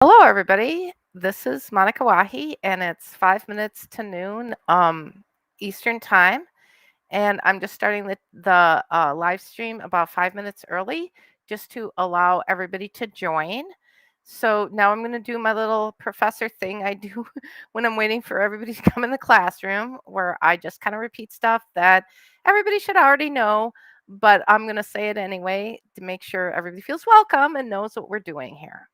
Hello, everybody. This is Monika Wahi, and it's 5 minutes to noon Eastern Time. And I'm just starting the live stream about 5 minutes early just to allow everybody to join. So now I'm going to do my little professor thing I do when I'm waiting for everybody to come in the classroom, where I just kind of repeat stuff that everybody should already know, but I'm going to say it anyway to make sure everybody feels welcome and knows what we're doing here.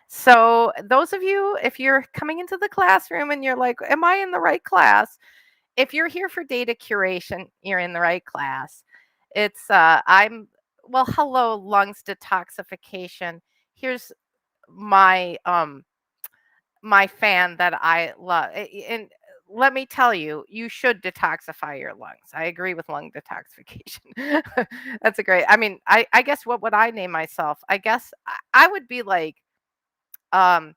So, those of you, if you're coming into the classroom and you're like, am I in the right class? If you're here for data curation, you're in the right class. Well, hello, lungs detoxification. Here's my my fan that I love. And let me tell you, you should detoxify your lungs. I agree with lung detoxification. That's a great. I guess what would I name myself? I guess I would be like um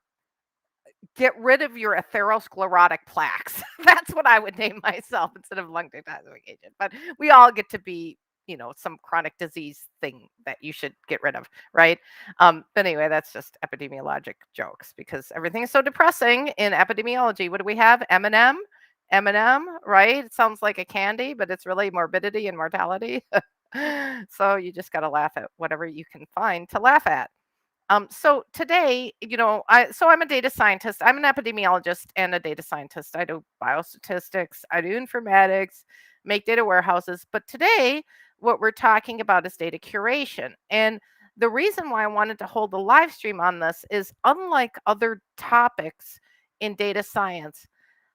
get rid of your atherosclerotic plaques. That's what I would name myself instead of lung detoxification. But we all get to be, some chronic disease thing that you should get rid of, right? But anyway, that's just epidemiologic jokes because everything is so depressing in epidemiology. What do we have? M&M, M&M, right? It sounds like a candy, but it's really morbidity and mortality. So you just got to laugh at whatever you can find to laugh at. So today, I'm a data scientist. I'm an epidemiologist and a data scientist. I do biostatistics, I do informatics, make data warehouses. But today, what we're talking about is data curation. And the reason why I wanted to hold a live stream on this is unlike other topics in data science,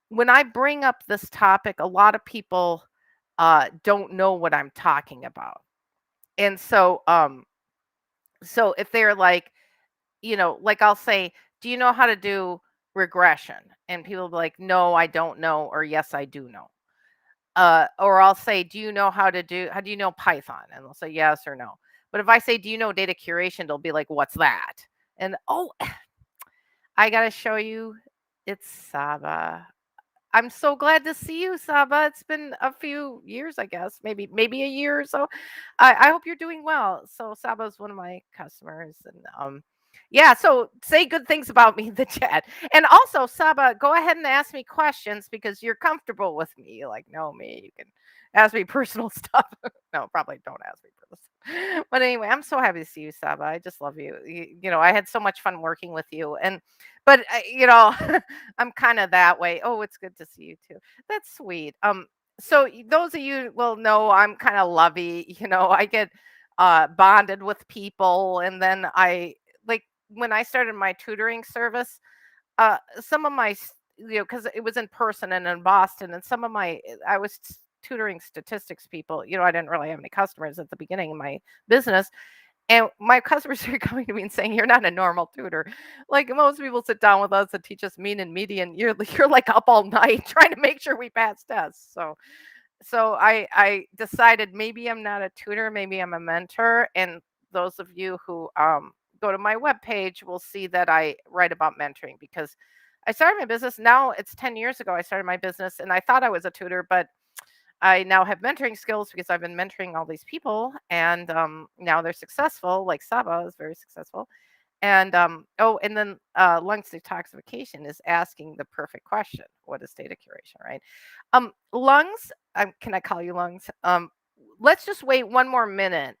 when I bring up this topic, a lot of people don't know what I'm talking about. And so if they're like, like I'll say, "Do you know how to do regression?" And people will be like, "No, I don't know," or "Yes, I do know." Or I'll say, how do you know Python?" And they'll say yes or no. But if I say, "Do you know data curation?" They'll be like, "What's that?" And oh, I gotta show you, it's Saba. I'm so glad to see you, Saba. It's been a few years, I guess, maybe a year or so. I hope you're doing well. So Saba is one of my customers, and yeah. So say good things about me in the chat, and also Saba, go ahead and ask me questions because you're comfortable with me. You like know me. You can ask me personal stuff. No, probably don't ask me personal stuff. But anyway, I'm so happy to see you, Saba. I just love you. I had so much fun working with you, and but I'm kind of that way. Oh, it's good to see you too. That's sweet. So those of you will know I'm kind of lovey. I get bonded with people, and then I like when I started my tutoring service. Some of my, because it was in person and in Boston, and some of my, I was tutoring statistics people. I didn't really have any customers at the beginning of my business, and my customers are coming to me and saying, "You're not a normal tutor. Like most people sit down with us and teach us mean and median. You're like up all night trying to make sure we pass tests." So I decided maybe I'm not a tutor, maybe I'm a mentor. And those of you who go to my webpage will see that I write about mentoring because I started my business. Now it's 10 years ago I started my business, and I thought I was a tutor, but I now have mentoring skills because I've been mentoring all these people, and now they're successful. Like Saba is very successful. And and then lungs detoxification is asking the perfect question: what is data curation, right? Lungs. Can I call you lungs? Let's just wait one more minute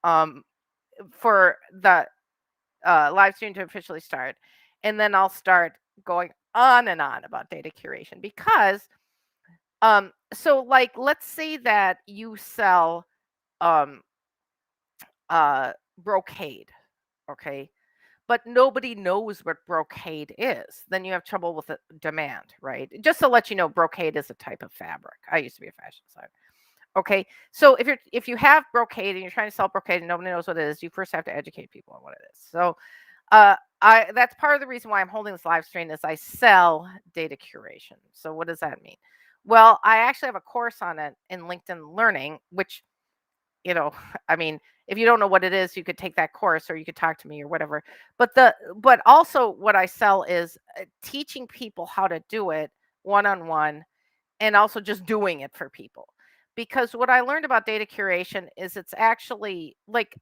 um, for the live stream to officially start, and then I'll start going on and on about data curation because so like let's say that you sell um brocade, okay? But nobody knows what brocade is. Then you have trouble with the demand, right? Just to let you know, brocade is a type of fabric. I used to be a fashion designer. Okay. So if you have brocade and you're trying to sell brocade and nobody knows what it is, you first have to educate people on what it is. So I that's part of the reason why I'm holding this live stream is I sell data curation. So what does that mean? Well, I actually have a course on it in LinkedIn Learning, which, you know, I mean, if you don't know what it is, you could take that course or you could talk to me or whatever. But also what I sell is teaching people how to do it one on one, and also just doing it for people. Because what I learned about data curation is it's actually like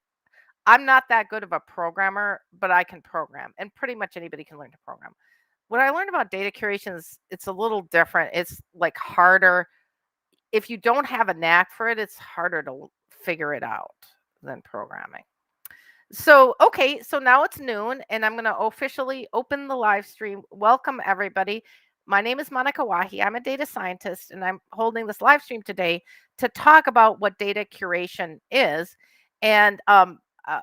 I'm not that good of a programmer, but I can program, and pretty much anybody can learn to program. What I learned about data curation is it's a little different. It's like harder. If you don't have a knack for it, it's harder to figure it out than programming. So, okay, so now it's noon and I'm going to officially open the live stream. Welcome, everybody. My name is Monika Wahi. I'm a data scientist and I'm holding this live stream today to talk about what data curation is. And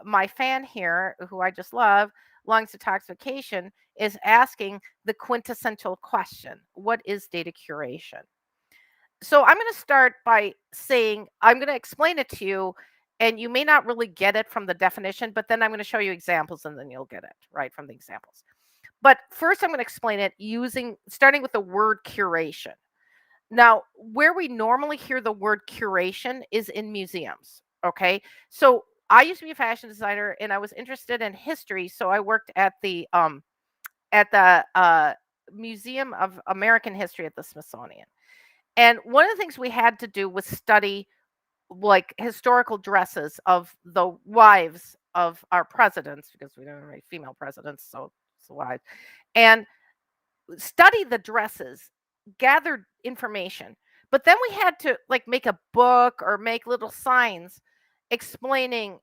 my fan here, who I just love, Lungs Detoxification, is asking the quintessential question: what is data curation? So I'm going to start by saying I'm going to explain it to you, and you may not really get it from the definition, but then I'm going to show you examples and then you'll get it right from the examples. But first I'm going to explain it using starting with the word curation. Now, where we normally hear the word curation is in museums, okay? So I used to be a fashion designer and I was interested in history, so I worked at the Museum of American History at the Smithsonian. And one of the things we had to do was study like historical dresses of the wives of our presidents because we don't have any female presidents, so it's wives, and study the dresses, gather information. But then we had to like make a book or make little signs explaining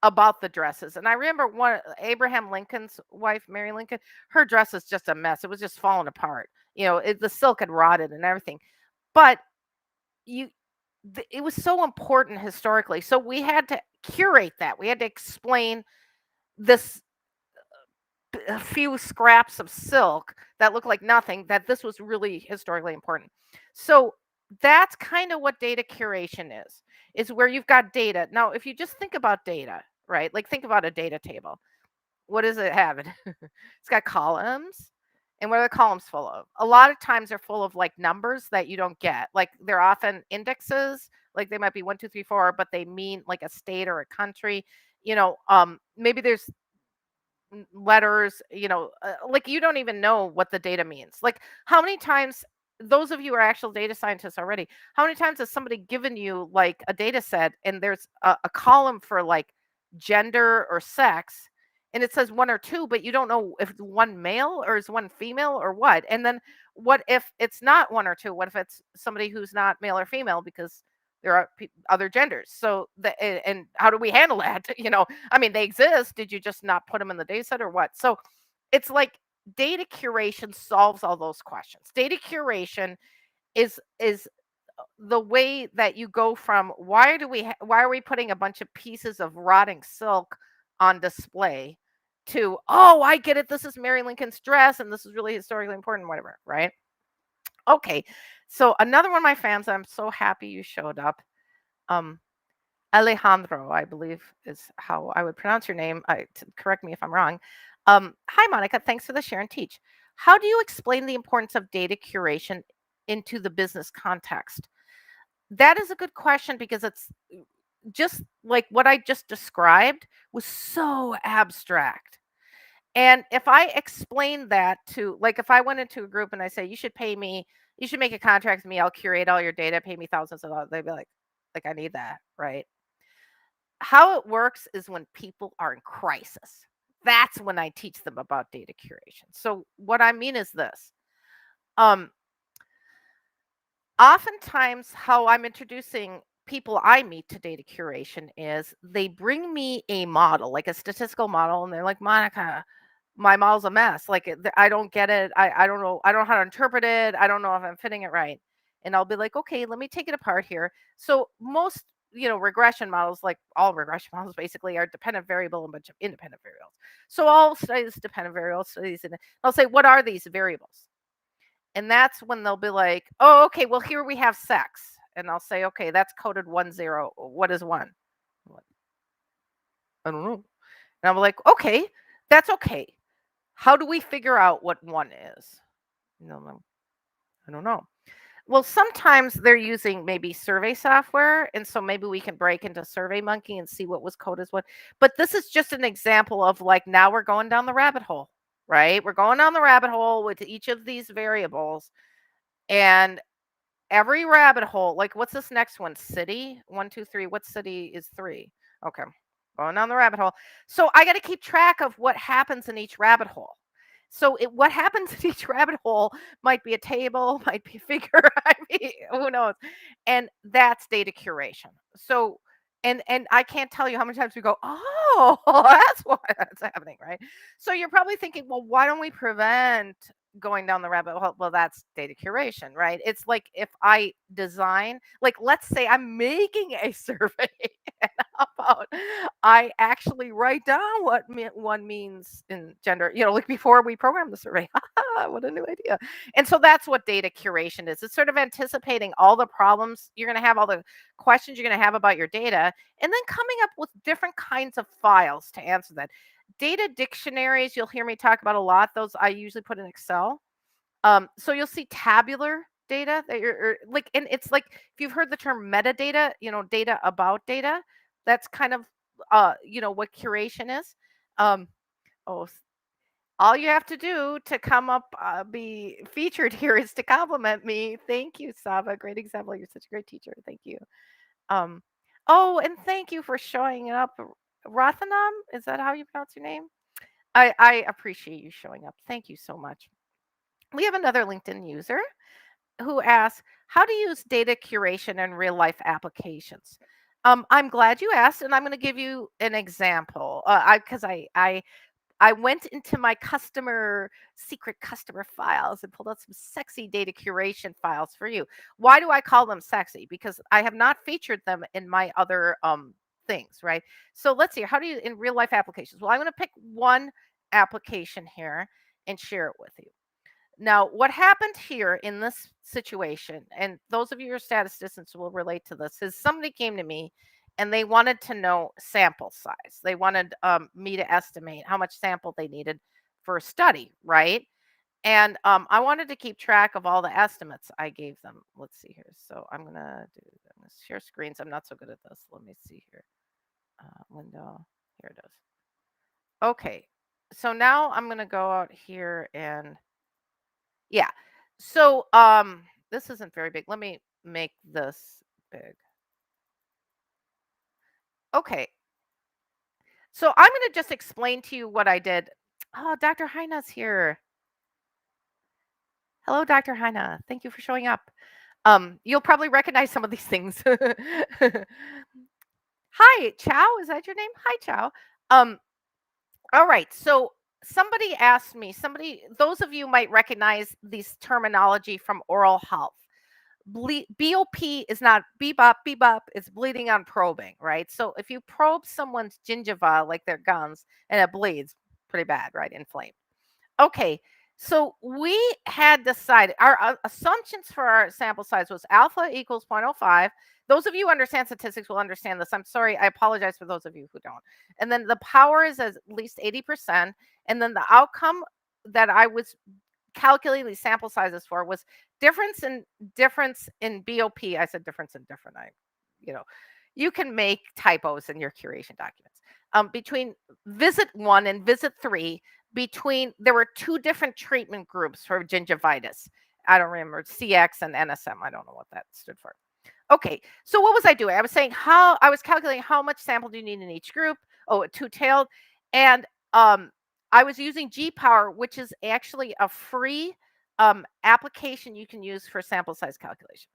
about the dresses. And I remember one Abraham Lincoln's wife, Mary Lincoln, her dress is just a mess. It was just falling apart. The silk had rotted and everything. But you it was so important historically. So we had to curate that. We had to explain this a few scraps of silk that look like nothing, that this was really historically important. So that's kind of what data curation is where you've got data. Now, if you just think about data, right? Like think about a data table. What does it have? It's got columns. And what are the columns full of? A lot of times they're full of like numbers that you don't get. Like they're often indexes, like they might be 1, 2, 3, 4, but they mean like a state or a country. Maybe there's letters, like you don't even know what the data means. Like how many times, those of you who are actual data scientists already, how many times has somebody given you like a data set and there's a column for like gender or sex and it says 1 or 2, but you don't know if it's one male or is one female or what. And then what if it's not 1 or 2? What if it's somebody who's not male or female because there are other genders? So and how do we handle that? I mean, they exist. Did you just not put them in the data set or what? So it's like data curation solves all those questions. Data curation is the way that you go from why are we putting a bunch of pieces of rotting silk on display to, oh, I get it, this is Mary Lincoln's dress and this is really historically important, whatever, right? Okay, so another one of my fans, I'm so happy you showed up. um Alejandro, I believe is how I would pronounce your name. Correct me if I'm wrong. Hi, Monika. Thanks for the share and teach. How do you explain the importance of data curation into the business context? That is a good question because it's just like what I just described was so abstract. And if I explain that to, like, if I went into a group and I say, you should make a contract with me, I'll curate all your data, pay me thousands of dollars, they'd be like, I need that, right? How it works is when people are in crisis. That's when I teach them about data curation. So what I mean is this. Um, Oftentimes how I'm introducing people I meet to data curation is they bring me a model, like a statistical model, and they're like, Monika, my model's a mess. Like I don't get it. I don't know. I don't know how to interpret it. I don't know if I'm fitting it right. And I'll be like, okay, let me take it apart here. So most, regression models, like all regression models basically, are dependent variable and a bunch of independent variables. So I'll study this dependent variable studies and I'll say, what are these variables? And that's when they'll be like, oh, okay, well, here we have sex. And I'll say, okay, that's coded 1, 0. What is one? I don't know. And I'm like, okay, that's okay. How do we figure out what one is? No, I don't know. Well, sometimes they're using maybe survey software. And so maybe we can break into SurveyMonkey and see what was coded as what. But this is just an example of like, now we're going down the rabbit hole, right? We're going down the rabbit hole with each of these variables. And every rabbit hole, like what's this next one? City? 1, 2, 3. What city is 3? Okay. going down the rabbit hole. So I got to keep track of what happens in each rabbit hole. So what happens in each rabbit hole might be a table, might be a figure, I mean, who knows? And that's data curation. So and I can't tell you how many times we go, oh, that's why that's happening, right? So you're probably thinking, well, why don't we prevent going down the rabbit hole? Well, that's data curation, right? It's like if I design, like let's say I'm making a survey and how about I actually write down what one means in gender, like before we program the survey. What a new idea. And so that's what data curation is. It's sort of anticipating all the problems you're going to have, all the questions you're going to have about your data, and then coming up with different kinds of files to answer that. Data dictionaries, you'll hear me talk about a lot. Those I usually put in Excel. So you'll see tabular data that you're like, and it's like if you've heard the term metadata, data about data, that's kind of what curation is. Um, oh, all you have to do to come up be featured here is to compliment me. Thank you, Saba. Great example. You're such a great teacher. Thank you. Um, oh, and thank you for showing up. Rathanam, is that how you pronounce your name? I appreciate you showing up. Thank you so much. We have another LinkedIn user who asks how to use data curation in real life applications. I'm glad you asked, and I'm going to give you an example. Because I went into my secret customer files and pulled out some sexy data curation files for you. Why do I call them sexy? Because I have not featured them in my other things, right? So let's see. How do you in real life applications? Well, I'm going to pick one application here and share it with you. Now, what happened here in this situation, and those of you who are statisticians will relate to this, is somebody came to me and they wanted to know sample size. They wanted me to estimate how much sample they needed for a study, right? And I wanted to keep track of all the estimates I gave them. Let's see here. So I'm gonna share screens. I'm not so good at this. Let me see here. Window. Here it is. Okay. So now I'm gonna go out here and yeah. So, this isn't very big. Let me make this big. Okay. So I'm going to just explain to you what I did. Oh, Dr. Heine's here. Hello, Dr. Heine. Thank you for showing up. You'll probably recognize some of these things. Hi, Chow. Is that your name? Hi, Chow. Um, all right. So somebody asked me, those of you might recognize these terminology from oral health. BOP is not bebop, bebop, it's bleeding on probing, right? So if you probe someone's gingiva like their gums and it bleeds, pretty bad, right? Inflamed. Okay, so we had decided our assumptions for our sample size was alpha equals 0.05. Those of you who understand statistics will understand this. I'm sorry, I apologize for those of you who don't. And then the power is at least 80%. And then the outcome that I was calculating these sample sizes for was difference in BOP. I said difference in different. You know, you can make typos in your curation documents. Between visit 1 and visit 3, there were 2 different treatment groups for gingivitis. I don't remember CX and NSM. I don't know what that stood for. Okay, so what was I doing? I was saying I was calculating how much sample do you need in each group. Oh, two-tailed, and I was using GPower, which is actually a free application you can use for sample size calculation.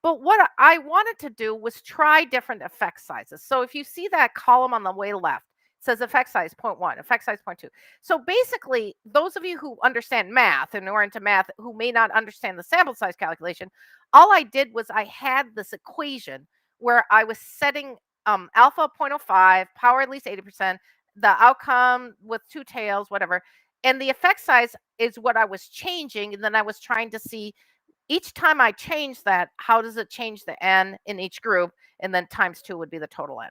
But what I wanted to do was try different effect sizes. So if you see that column on the way left, it says effect size 0.1, effect size 0.2. So basically, those of you who understand math and who are into math who may not understand the sample size calculation, all I did was I had this equation where I was setting alpha 0.05, power at least 80%, the outcome with 2 tails, whatever. And the effect size is what I was changing. And then I was trying to see each time I change that, how does it change the N in each group? And then times 2 would be the total N.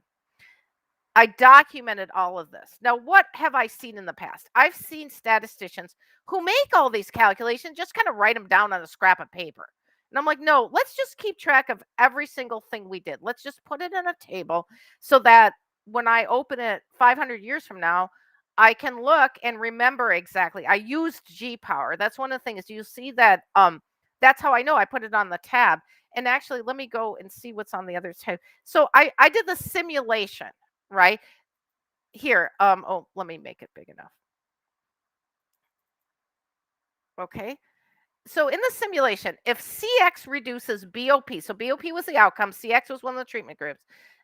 I documented all of this. Now, what have I seen in the past? I've seen statisticians who make all these calculations, just kind of write them down on a scrap of paper. And I'm like, no, let's just keep track of every single thing we did. Let's just put it in a table so that when I open it 500 years from now, I can look and remember exactly. I used G power. That's one of the things you see that that's how I know I put it on the tab. And actually, let me go and see what's on the other tab. So I did the simulation, right? here, oh, let me make it big enough. Okay. So in the simulation, if CX reduces BOP, so BOP was the outcome, CX was one of the treatment groups,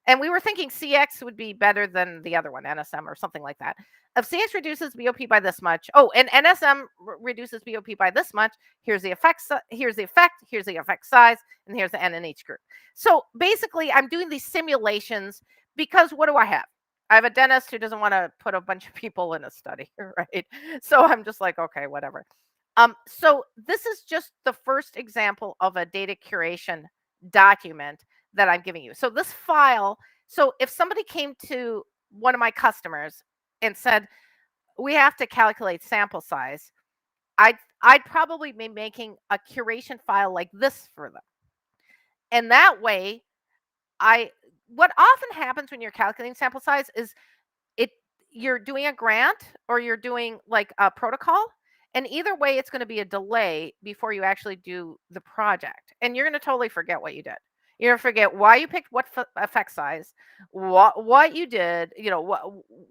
and we were thinking CX would be better than the other one, NSM or something like that. If CX reduces BOP by this much, oh, and NSM reduces BOP by this much, here's the effect, here's the effect size, and here's the N in each group. So basically, I'm doing these simulations because what do I have? I have a dentist who doesn't want to put a bunch of people in a study, right? So I'm just like, okay, whatever. So this is just the first example of a data curation document that I'm giving you. So this file, so if somebody came to one of my customers and said, we have to calculate sample size, I'd probably be making a curation file like this for them. And that way, I what often happens when you're calculating sample size is it you're doing a grant or you're doing like a protocol, and either way it's going to be a delay before you actually do the project, and you're going to totally forget what you did. You're going to forget why you picked what effect size, what you did, what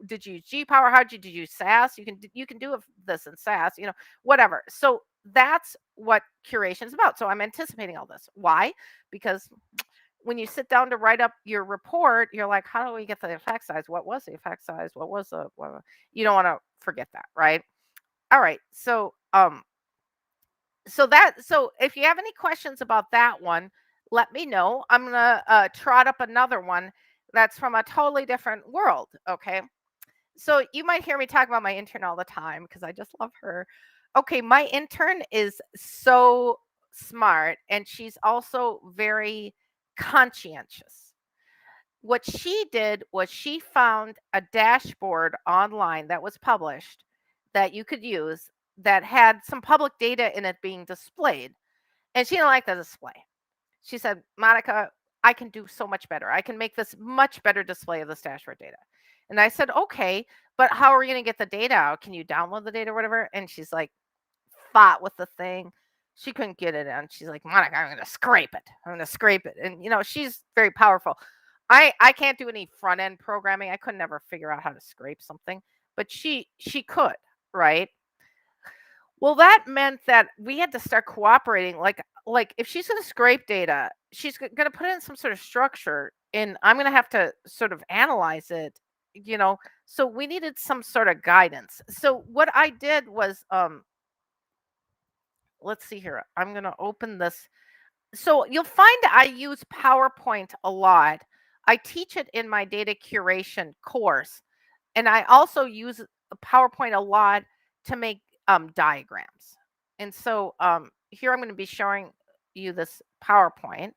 did you use G power, how did you use SAS. You can do this in SAS, whatever. So that's what curation is about. So I'm anticipating all this. Why? Because when you sit down to write up your report, you're like, how do we get the effect size? What was the effect size? What was you don't want to forget that, right? All right. So if you have any questions about that one, let me know. I'm going to trot up another one that's from a totally different world. Okay. So you might hear me talk about my intern all the time because I just love her. Okay. My intern is so smart and she's also very conscientious. What she did was she found a dashboard online that was published that you could use that had some public data in it being displayed. And she didn't like the display. She said, Monica, I can do so much better. I can make this much better display of this dashboard data. And I said, okay, but how are we going to get the data out? Can you download the data or whatever? And she's like, fought with the thing. She couldn't get it in. She's like, Monica, I'm going to scrape it. I'm going to scrape it. And, she's very powerful. I can't do any front end programming. I could never figure out how to scrape something, but she could, right? Well, that meant that we had to start cooperating. Like if she's going to scrape data, she's going to put it in some sort of structure, and I'm going to have to sort of analyze it. So we needed some sort of guidance. So what I did was, let's see here. I'm going to open this. So you'll find I use PowerPoint a lot. I teach it in my data curation course, and I also use PowerPoint a lot to make diagrams. And so here I'm going to be showing you this PowerPoint.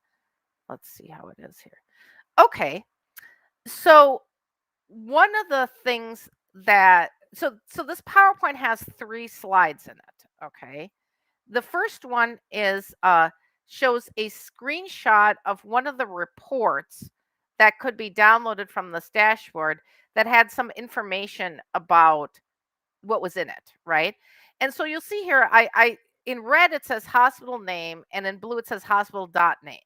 Let's see how it is here. Okay, so one of the things that so this PowerPoint has 3 slides in it. Okay, the first one is shows a screenshot of one of the reports that could be downloaded from this dashboard that had some information about what was in it, right? And so you'll see here, I in red it says hospital name, and in blue it says hospital dot name.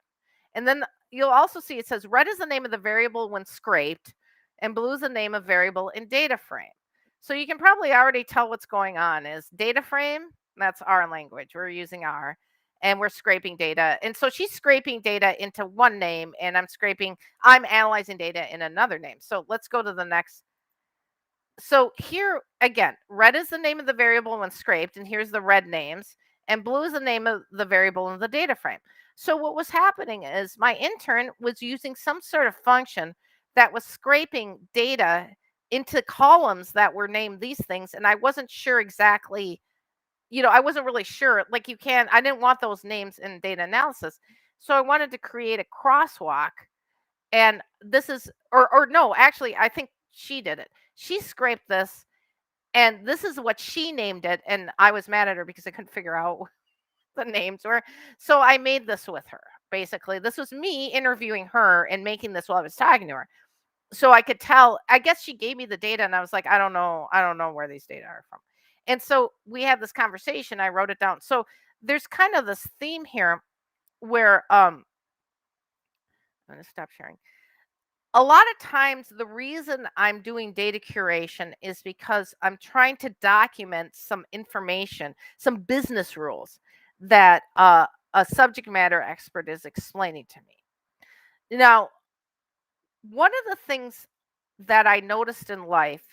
And then you'll also see it says red is the name of the variable when scraped, and blue is the name of variable in data frame. So you can probably already tell what's going on is data frame, that's R language. We're using R and we're scraping data. And so she's scraping data into one name, and I'm analyzing data in another name. So let's go to the next. So here again, red is the name of the variable when scraped, and here's the red names, and blue is the name of the variable in the data frame. So what was happening is my intern was using some sort of function that was scraping data into columns that were named these things, and I wasn't sure exactly, I wasn't really sure. Like I didn't want those names in data analysis. So I wanted to create a crosswalk, and this is or no, actually I think she did it. She scraped this, and this is what she named it, and I was mad at her because I couldn't figure out what the names were. So I made this with her. Basically, this was me interviewing her and making this while I was talking to her. So I could tell, I guess she gave me the data, and I was like, I don't know where these data are from. And so we had this conversation, I wrote it down. So there's kind of this theme here where I'm going to stop sharing. A lot of times, the reason I'm doing data curation is because I'm trying to document some information, some business rules that a subject matter expert is explaining to me. Now, one of the things that I noticed in life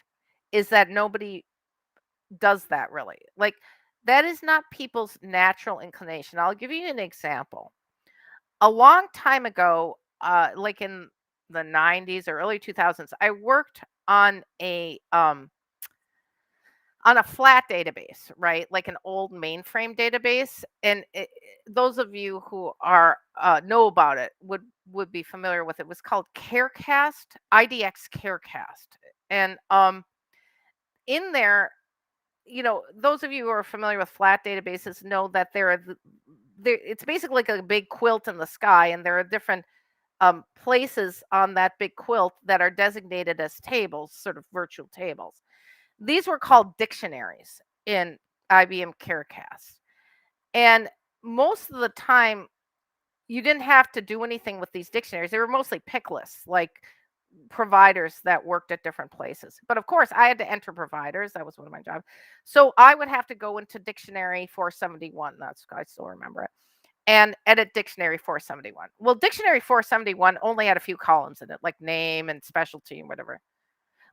is that nobody does that really. Like, that is not people's natural inclination. I'll give you an example. A long time ago, like in the 90s or early 2000s, I worked on a flat database, right? Like an old mainframe database. And those of you who are know about it would be familiar with it. It was called Carecast, IDX Carecast. And in there, those of you who are familiar with flat databases know that it's basically like a big quilt in the sky, and there are different places on that big quilt that are designated as tables, sort of virtual tables. These were called dictionaries in IBM Carecast. And most of the time, you didn't have to do anything with these dictionaries. They were mostly pick lists, like providers that worked at different places. But of course, I had to enter providers. That was one of my jobs. So I would have to go into Dictionary 471. I still remember it, and edit Dictionary 471. Well, Dictionary 471 only had a few columns in it, like name and specialty and whatever.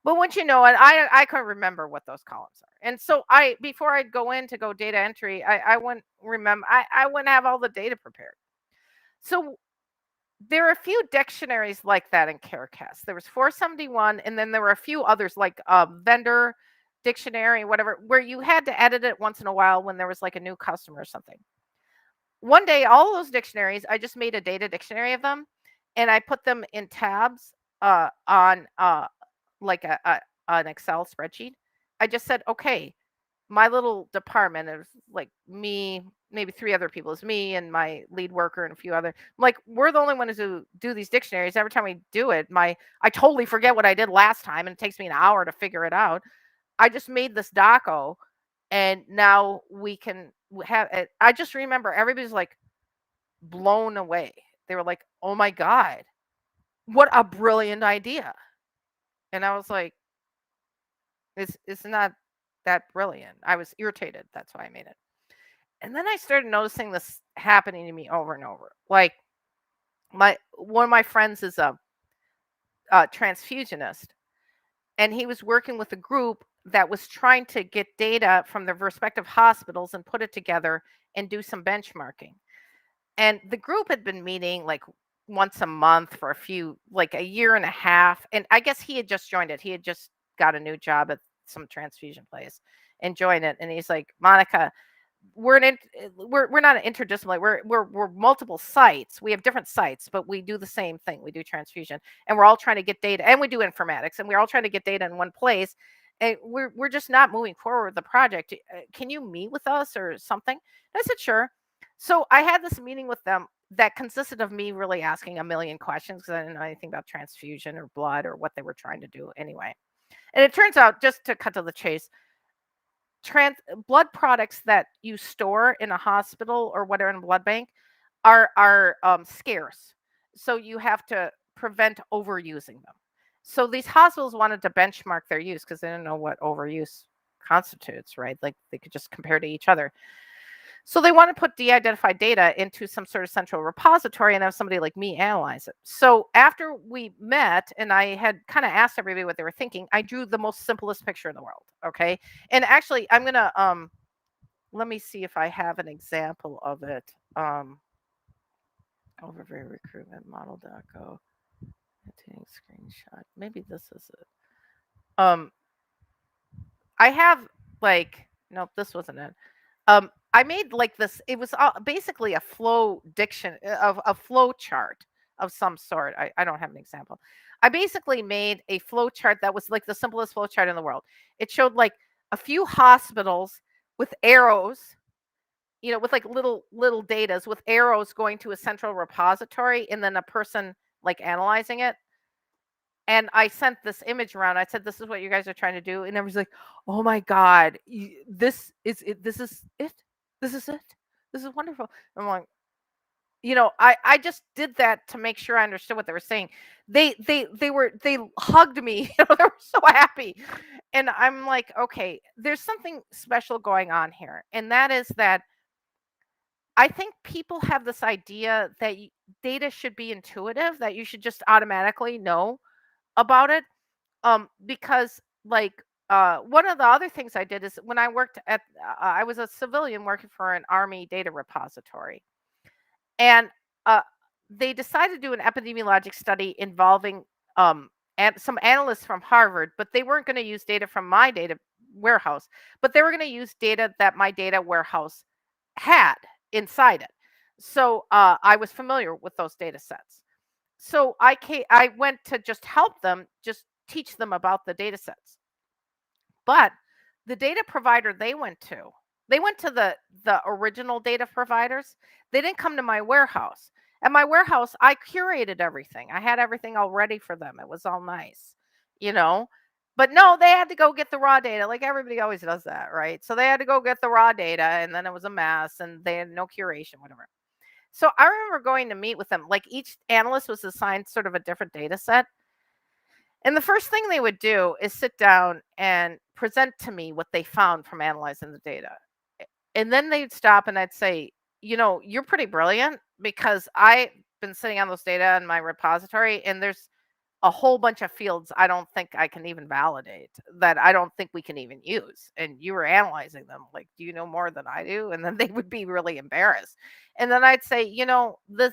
But once you know it, I couldn't remember what those columns are. And so before I'd go in to go data entry, I wouldn't remember, I wouldn't have all the data prepared. So there are a few dictionaries like that in Carecast. There was 471, and then there were a few others like vendor dictionary, whatever, where you had to edit it once in a while when there was like a new customer or something. One day, all those dictionaries, I just made a data dictionary of them, and I put them in tabs on like an Excel spreadsheet. I just said, okay, my little department is like me, maybe three other people. Is me and my lead worker and a few other. Like, we're the only ones who do these dictionaries. Every time we do it, I totally forget what I did last time, and it takes me an hour to figure it out. I just made this doco, and now we can have it. I just remember everybody's like blown away. They were like, "Oh my god, what a brilliant idea!" And I was like, it's not that brilliant." I was irritated. That's why I made it. And then I started noticing this happening to me over and over. Like, my one of my friends is a transfusionist, and he was working with a group that was trying to get data from their respective hospitals and put it together and do some benchmarking. And the group had been meeting like once a month for like a year and a half. And I guess he had just joined it. He had just got a new job at some transfusion place and joined it. And he's like, Monica, we're not an interdisciplinary. We're multiple sites. We have different sites, but we do the same thing. We do transfusion, and we're all trying to get data, and we do informatics, and we're all trying to get data in one place. And we're just not moving forward with the project. Can you meet with us or something? And I said, sure. So I had this meeting with them that consisted of me really asking a million questions because I didn't know anything about transfusion or blood or what they were trying to do anyway. And it turns out, just to cut to the chase, blood products that you store in a hospital or whatever in a blood bank are scarce. So you have to prevent overusing them. So these hospitals wanted to benchmark their use because they didn't know what overuse constitutes, right? Like, they could just compare to each other. So they want to put de-identified data into some sort of central repository and have somebody like me analyze it. So after we met and I had kind of asked everybody what they were thinking, I drew the most simplest picture in the world. Okay. And actually, I'm gonna let me see if I have an example of it. Overview recruitment model.go. Taking screenshot. Maybe this is it. I have like, nope, this wasn't it. I made like this. It was basically a flow diction of a flow chart of some sort. I don't have an example. I basically made a flow chart that was like the simplest flow chart in the world. It showed like a few hospitals with arrows, with like little datas with arrows going to a central repository, and then a person like analyzing it. And I sent this image around. I said, "This is what you guys are trying to do," and everyone's like, "Oh my god, this is it! This is it! This is it! This is wonderful!" I'm like, I just did that to make sure I understood what they were saying. They hugged me, they were so happy. And I'm like, okay, there's something special going on here. And that is that I think people have this idea that data should be intuitive, that you should just automatically know about it. Because like one of the other things I did is when I worked I was a civilian working for an army data repository. And uh, they decided to do an epidemiologic study involving and some analysts from Harvard, but they weren't going to use data from my data warehouse, but they were going to use data that my data warehouse had inside it. So I was familiar with those data sets. So I went to just help them, just teach them about the data sets. But the data provider they went to the original data providers. They didn't come to my warehouse. At my warehouse, I curated everything. I had everything all ready for them. It was all nice, you know. But no, they had to go get the raw data, like everybody always does that, right? So they had to go get the raw data, and then it was a mess, and they had no curation, whatever. So I remember going to meet with them. Like each analyst was assigned sort of a different data set. And the first thing they would do is sit down and present to me what they found from analyzing the data. And then they'd stop and I'd say, you're pretty brilliant because I've been sitting on those data in my repository and there's a whole bunch of fields I don't think I can even validate, that I don't think we can even use. And you were analyzing them. Like, do you know more than I do? And then they would be really embarrassed. And then I'd say,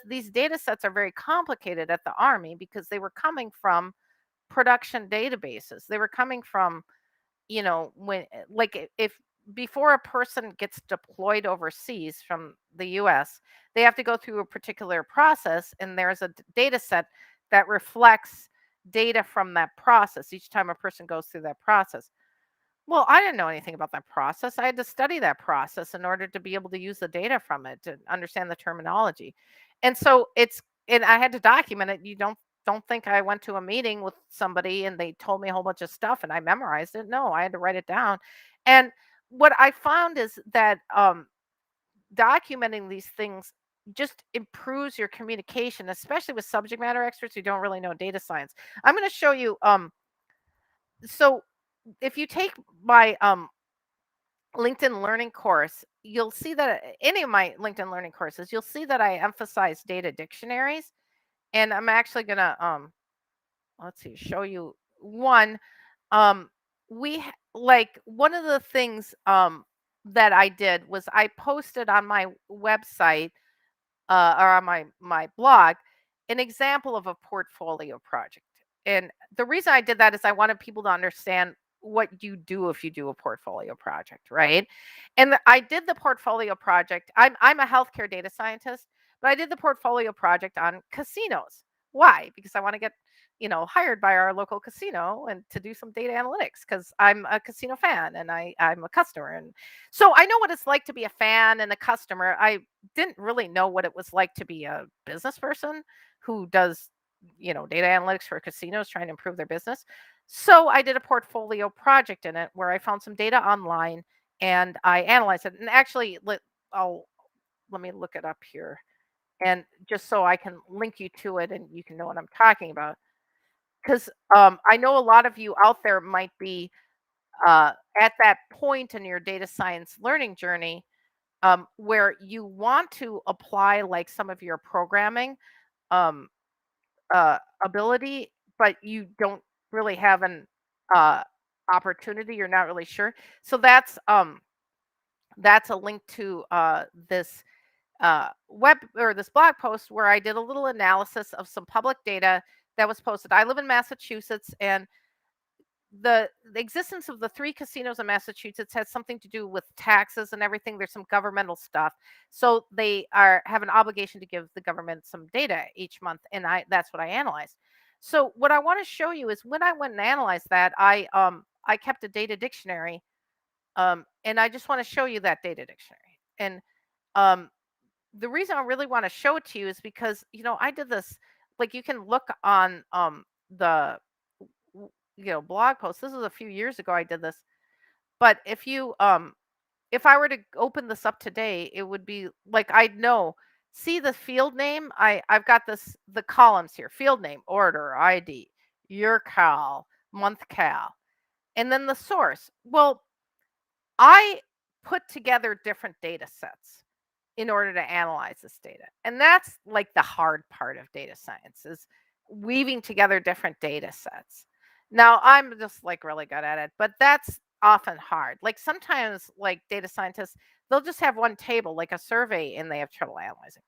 these data sets are very complicated at the Army because they were coming from production databases. They were coming from, when if before a person gets deployed overseas from the US, they have to go through a particular process and there's a data set that reflects data from that process each time a person goes through that process. Well, I didn't know anything about that process. I had to study that process in order to be able to use the data from it to understand the terminology. And so and I had to document it. You don't think I went to a meeting with somebody and they told me a whole bunch of stuff and I memorized it. No, I had to write it down. And what I found is that documenting these things just improves your communication, especially with subject matter experts who don't really know data science. I'm going to show you so if you take my LinkedIn Learning course, you'll see that any of my LinkedIn Learning courses, you'll see that I emphasize data dictionaries. And I'm actually gonna let's see, show you one. Like one of the things that I did was I posted on my website or on my blog an example of a portfolio project. And the reason I did that is I wanted people to understand what you do if you do a portfolio project, right? And I did the portfolio project. I'm a healthcare data scientist, but I did the portfolio project on casinos. Why? Because I want to get hired by our local casino and to do some data analytics because I'm a casino fan and I'm a customer. And so I know what it's like to be a fan and a customer. I didn't really know what it was like to be a business person who does data analytics for casinos trying to improve their business. So I did a portfolio project in it where I found some data online and I analyzed it. And actually let me look it up here, and just so I can link you to it and you can know what I'm talking about. Because I know a lot of you out there might be at that point in your data science learning journey where you want to apply like some of your programming um, ability, but you don't really have an uh, opportunity. You're not really sure. So that's a link to this web or this blog post where I did a little analysis of some public data that was posted. I live in Massachusetts, and the existence of the three casinos in Massachusetts has something to do with taxes and everything. There's some governmental stuff, so they have an obligation to give the government some data each month, and that's what I analyzed. So what I want to show you is when I went and analyzed that, I kept a data dictionary, and I just want to show you that data dictionary. And um, the reason I really want to show it to you is because I did this. Like you can look on the blog post. This was a few years ago I did this. But if I were to open this up today, it would be like I'd know See the field name? I've got the columns here. Field name, order, ID, year cal, month cal, and then the source. Well, I put together different data sets in order to analyze this data. And that's like the hard part of data science is weaving together different data sets. Now, I'm just like really good at it, but that's often hard. Like sometimes like data scientists, they'll just have one table like a survey and they have trouble analyzing.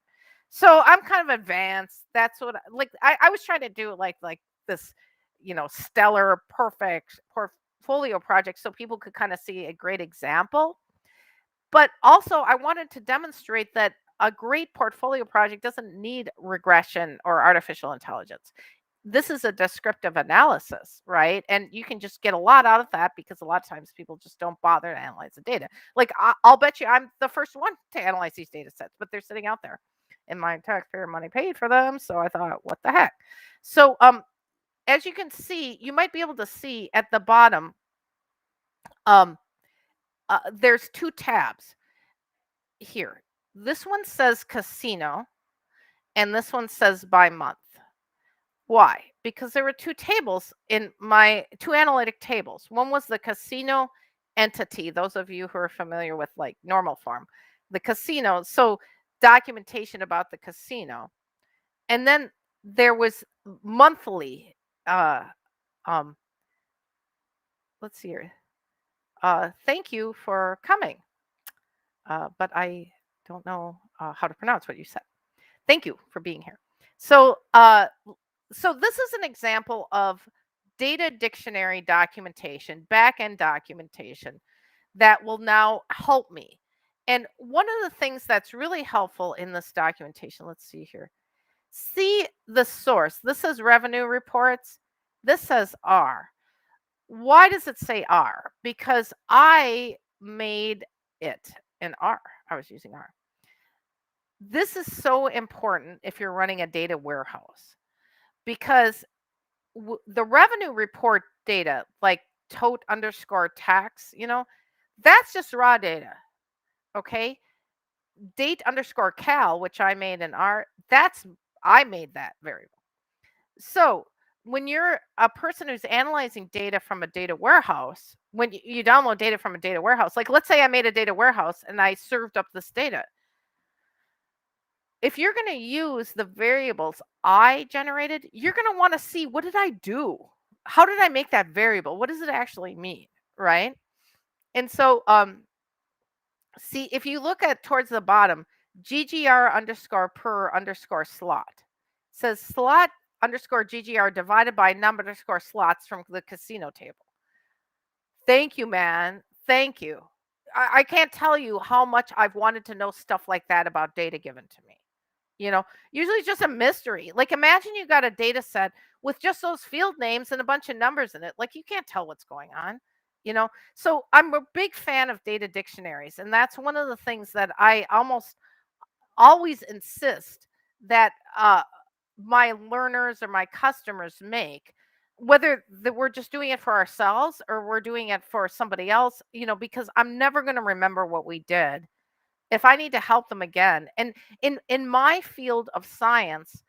So I'm kind of advanced. That's what like I was trying to do like this, stellar perfect portfolio project so people could kind of see a great example, but also, I wanted to demonstrate that a great portfolio project doesn't need regression or artificial intelligence. This is a descriptive analysis, right? And you can just get a lot out of that because a lot of times people just don't bother to analyze the data. Like, I'll bet you I'm the first one to analyze these data sets, but they're sitting out there and my taxpayer money paid for them. So I thought, what the heck? So, as you can see, you might be able to see at the bottom, um, there's two tabs here. This one says casino and this one says by month. Why? Because there were two tables in my two analytic tables. One was the casino entity, those of you who are familiar with like normal form, the casino. So documentation about the casino. And then there was monthly uh um let's see here. Thank you for coming. But I don't know how to pronounce what you said. Thank you for being here. So, so this is an example of data dictionary documentation, back-end documentation that will now help me. And one of the things that's really helpful in this documentation, let's see here. See the source. This says revenue reports. This says R. Why does it say R? Because I made it in R. I was using R. This is so important if you're running a data warehouse because the revenue report data, like tote underscore tax, that's just raw data. Okay. Date underscore cal, which I made in R, I made that variable. So when you're a person who's analyzing data from a data warehouse, when you download data from a data warehouse, like let's say I made a data warehouse and I served up this data. If you're going to use the variables I generated, you're going to want to see what did I do? How did I make that variable? What does it actually mean? Right. And so, see, if you look at towards the bottom, GGR underscore per underscore slot says slot underscore GGR divided by number underscore slots from the casino table. Thank you, man. Thank you. I can't tell you how much I've wanted to know stuff like that about data given to me. Usually it's just a mystery. Like imagine you got a data set with just those field names and a bunch of numbers in it. Like you can't tell what's going on, So I'm a big fan of data dictionaries. And that's one of the things that I almost always insist that my learners or my customers make, whether we're just doing it for ourselves or we're doing it for somebody else, because I'm never going to remember what we did if I need to help them again. And in my field of science,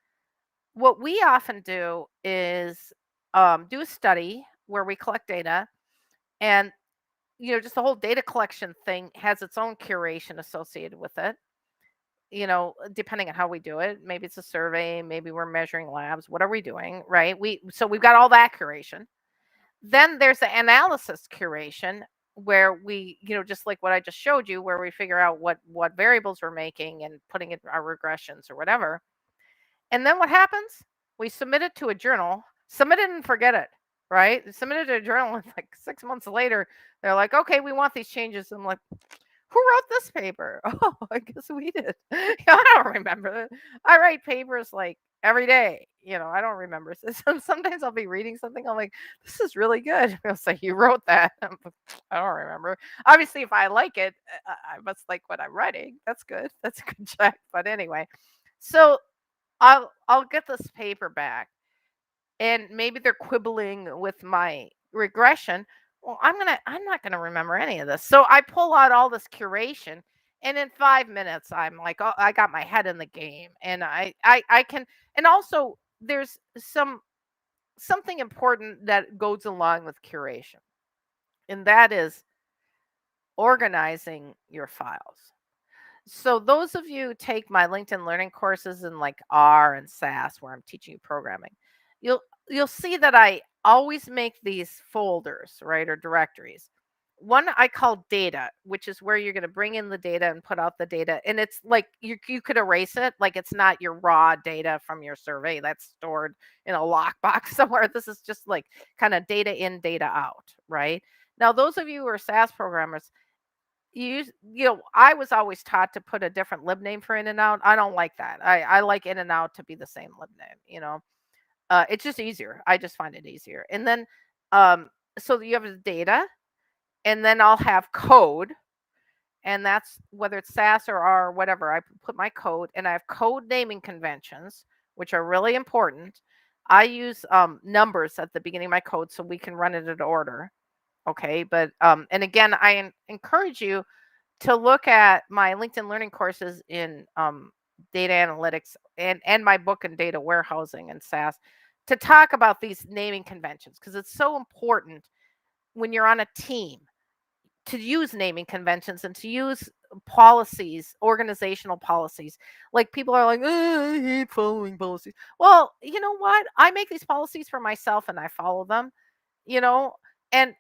what we often do is do a study where we collect data, and just the whole data collection thing has its own curation associated with it. Depending on how we do it, maybe it's a survey, maybe we're measuring labs. What are we doing, right? We've got all that curation. Then there's the analysis curation where we, just like what I just showed you, where we figure out what variables we're making and putting in our regressions or whatever. And then what happens? We submit it to a journal, submit it and forget it, right? Submit it to a journal, and like 6 months later, they're like, okay, we want these changes. I'm like, who wrote this paper? Oh, I guess we did. I don't remember it. I write papers like every day. I don't remember. Sometimes I'll be reading something. I'm like, this is really good. I'll say, you wrote that. I don't remember. Obviously, if I like it, I must like what I'm writing. That's good. That's a good check. But anyway, so I'll get this paper back and maybe they're quibbling with my regression. Well, I'm not gonna remember any of this. So I pull out all this curation and in 5 minutes I'm like, oh, I got my head in the game, and I can. And also there's something important that goes along with curation, and that is organizing your files. So those of you who take my LinkedIn learning courses in like R and SAS, where I'm teaching you programming, you'll you'll see that I always make these folders, right, or directories. One I call data, which is where you're going to bring in the data and put out the data, and it's like you could erase it, like it's not your raw data from your survey that's stored in a lockbox somewhere. This is just like kind of data in, data out, right? Now, those of you who are SAS programmers, I was always taught to put a different lib name for in and out. I don't like that. I like in and out to be the same lib name. It's just easier. I just find it easier. And then um so you have the data, and then I'll have code, and that's whether it's SAS or R or whatever. I put my code, and I have code naming conventions, which are really important. I use numbers at the beginning of my code so we can run it in order. Okay, but and again, encourage you to look at my LinkedIn learning courses in data analytics, and my book in data warehousing and SAS, to talk about these naming conventions, because it's so important when you're on a team to use naming conventions and to use policies, organizational policies. Like, people are like, I hate following policies. Well, you know what? I make these policies for myself and I follow them, you know, and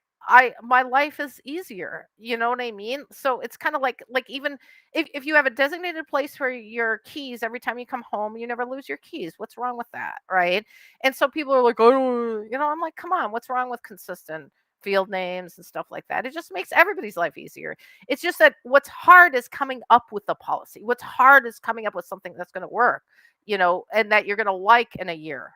my life is easier, you know what I mean? So it's kind of like even if you have a designated place for your keys every time you come home, you never lose your keys. What's wrong with that, right? And so people are like, oh, I'm like, come on, what's wrong with consistent field names and stuff like that? It just makes everybody's life easier. It's just that what's hard is coming up with the policy. What's hard is coming up with something that's going to work, and that you're going to like in a year.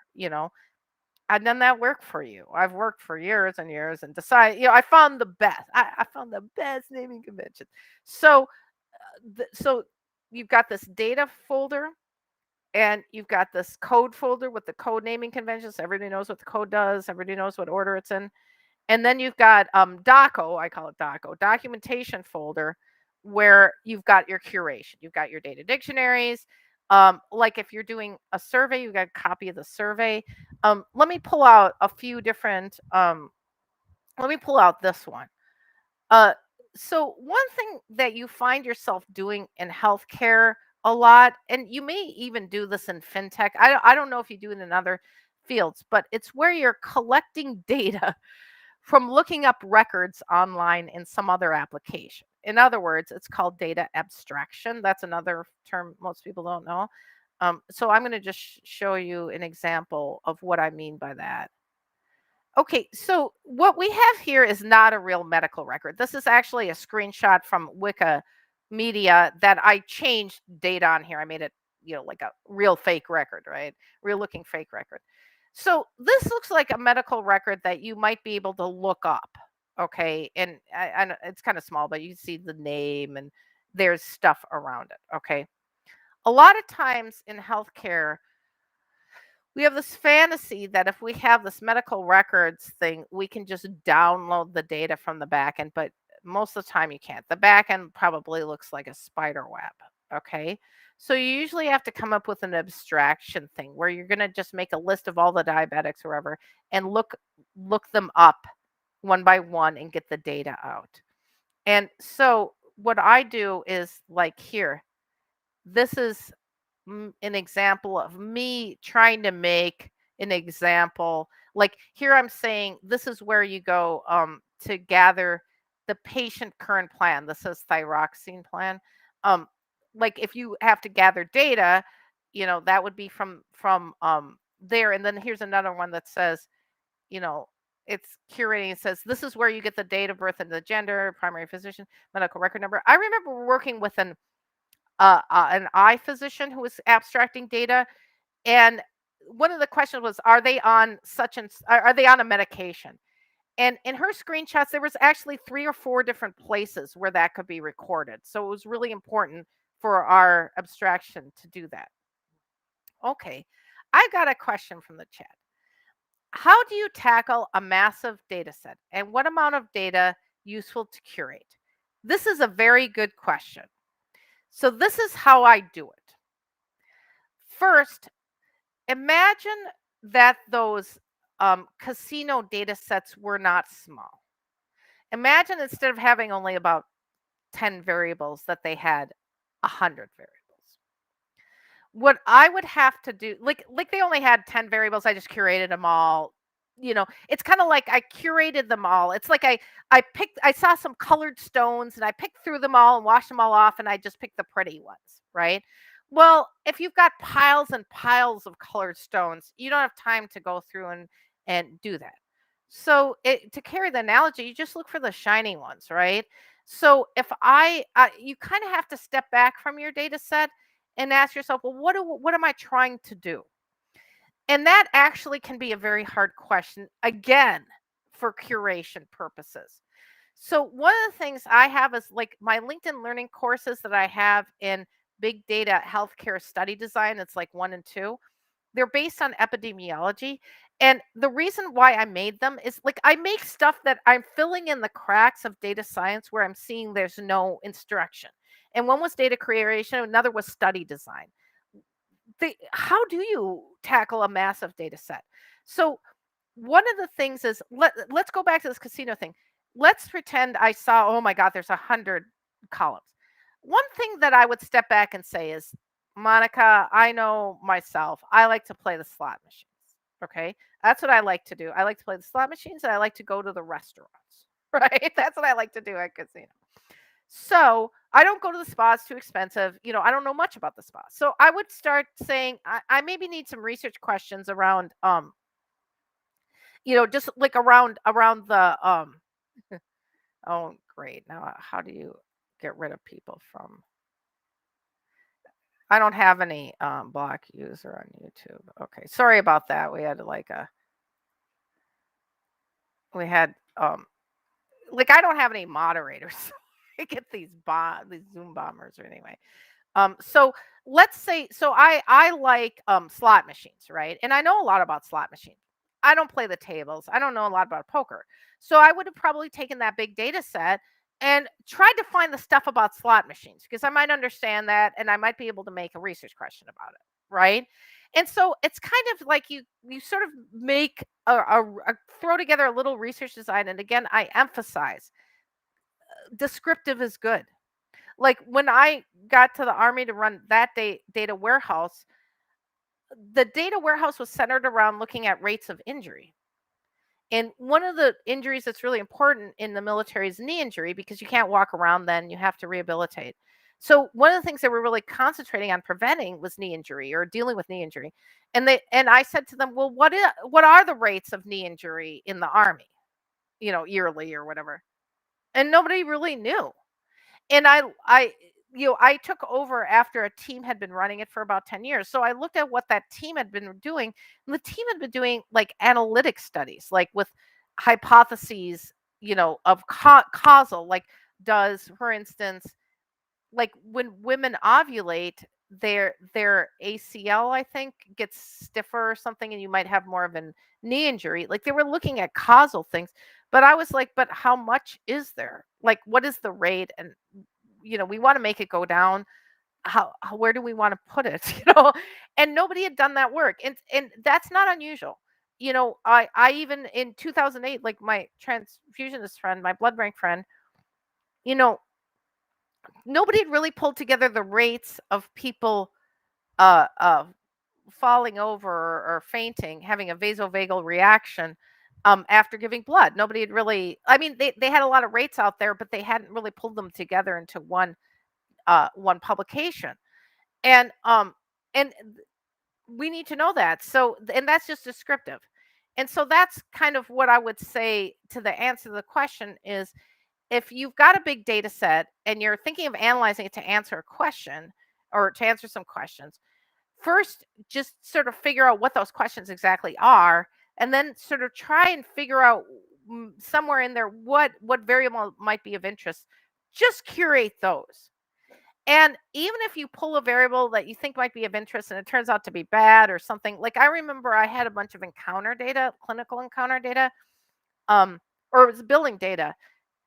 I've done that work for you. I've worked for years and years and I found the best. I found the best naming convention. So, so you've got this data folder, and you've got this code folder with the code naming conventions. Everybody knows what the code does. Everybody knows what order it's in. And then you've got DOCO, I call it DOCO, documentation folder, where you've got your curation. You've got your data dictionaries. Like, if you're doing a survey, you've got a copy of the survey. Let me pull out a few different, let me pull out this one. Uh, so one thing that you find yourself doing in healthcare a lot, and you may even do this in fintech. I don't know if you do it in other fields, but it's where you're collecting data from looking up records online in some other application. In other words, it's called data abstraction. That's another term most people don't know. So I'm going to just show you an example of what I mean by that. Okay, so what we have here is not a real medical record. This is actually a screenshot from Wikimedia that I changed data on here. I made it, like a real fake record, right? Real looking fake record. So this looks like a medical record that you might be able to look up. Okay, and it's kind of small, but you see the name and there's stuff around it. Okay, a lot of times in healthcare, we have this fantasy that if we have this medical records thing, we can just download the data from the back end, but most of the time you can't. The back end probably looks like a spider web. Okay. So you usually have to come up with an abstraction thing where you're going to just make a list of all the diabetics or whatever, and look them up one by one and get the data out. And so what I do is, like, here, this is an example of me trying to make an example. Like, here I'm saying this is where you go to gather the patient current plan. This is thyroxine plan. Um, like, if you have to gather data, that would be from there. And then here's another one that says, you know, it's curating. It says this is where you get the date of birth and the gender, primary physician, medical record number. I remember working with an eye physician who was abstracting data, and one of the questions was, are they on such and are they on a medication? And in her screenshots, there was actually 3 or 4 different places where that could be recorded. So it was really important for our abstraction to do that. Okay, I got a question from the chat. How do you tackle a massive data set, and what amount of data useful to curate? This is a very good question. So this is how I do it. First, imagine that those casino data sets were not small. Imagine instead of having only about 10 variables that they had 100 variables. What I would have to do, like they only had 10 variables, I just curated them all. It's kind of like I curated them all. It's like I saw some colored stones and I picked through them all and washed them all off and I just picked the pretty ones, right? Well, if you've got piles and piles of colored stones, you don't have time to go through and do that. So to carry the analogy, you just look for the shiny ones, right? So if you kind of have to step back from your data set and ask yourself, well, what am I trying to do? And that actually can be a very hard question, again, for curation purposes. So one of the things I have is like my LinkedIn learning courses that I have in big data healthcare study design. It's like 1 and 2. They're based on epidemiology. And the reason why I made them is like I make stuff that I'm filling in the cracks of data science where I'm seeing there's no instruction. And one was data creation, another was study design. How do you tackle a massive data set? So one of the things is let's go back to this casino thing. Let's pretend I saw, oh my God, there's 100 columns. One thing that I would step back and say is, Monica, I know myself. I like to play the slot machines. Okay. That's what I like to do. I like to play the slot machines and I like to go to the restaurants. Right. That's what I like to do at casino. So I don't go to the spa, it's too expensive. I don't know much about the spa. So I would start saying, I maybe need some research questions around just like around the oh great. Now how do you get rid of people from I don't have any block user on YouTube. Okay. Sorry about that. We had like I don't have any moderators. I get these Zoom bombers or anyway. So let's say so I like slot machines, right? And I know a lot about slot machines. I don't play the tables. I don't know a lot about poker. So I would have probably taken that big data set and tried to find the stuff about slot machines because I might understand that and I might be able to make a research question about it, right? And so it's kind of like you sort of make a throw together a little research design. And again, I emphasize descriptive is good. Like when I got to the army to run that data warehouse, the data warehouse was centered around looking at rates of injury. And one of the injuries that's really important in the military is knee injury because you can't walk around then, you have to rehabilitate. So one of the things that we're really concentrating on preventing was knee injury or dealing with knee injury. And I said to them, "Well, what are the rates of knee injury in the army, yearly or whatever?" And nobody really knew. And I took over after a team had been running it for about 10 years. So I looked at what that team had been doing. And the team had been doing like analytic studies, like with hypotheses, of causal, like does, for instance, like when women ovulate, their ACL, I think, gets stiffer or something, and you might have more of a knee injury. Like they were looking at causal things. But I was like, but how much is there? Like, what is the rate? And we want to make it go down. Where do we want to put it? And nobody had done that work, and that's not unusual. I even in 2008, like my transfusionist friend, my blood bank friend, you know, nobody had really pulled together the rates of people uh, uh, falling over or fainting, having a vasovagal reaction after giving blood. Nobody had really, I mean, they had a lot of rates out there, but they hadn't really pulled them together into one publication. And we need to know that. So, and that's just descriptive. And so that's kind of what I would say to the answer to the question is if you've got a big data set and you're thinking of analyzing it to answer a question or to answer some questions, first just sort of figure out what those questions exactly are and then sort of try and figure out somewhere in there what variable might be of interest. Just curate those. And even if you pull a variable that you think might be of interest and it turns out to be bad or something, like I remember I had a bunch of encounter data, clinical encounter data, um, or it was billing data.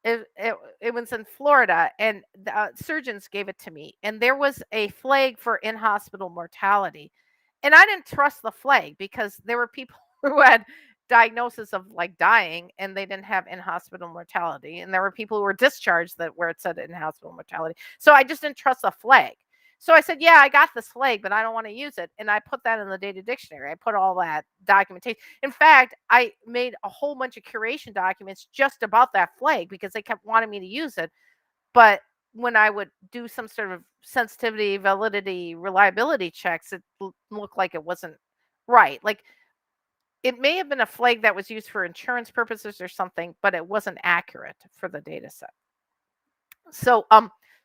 it was in Florida, and the surgeons gave it to me, and there was a flag for in hospital mortality, and I didn't trust the flag because there were people who had diagnosis of like dying and they didn't have in hospital mortality, and there were people who were discharged that where it said in hospital mortality. So I just didn't trust the flag. So I said, "Yeah, I got this flag, but I don't want to use it." And I put that in the data dictionary. I put all that documentation. In fact, I made a whole bunch of curation documents just about that flag because they kept wanting me to use it. But when I would do some sort of sensitivity, validity, reliability checks, it looked like it wasn't right. Like it may have been a flag that was used for insurance purposes or something, but it wasn't accurate for the data set. So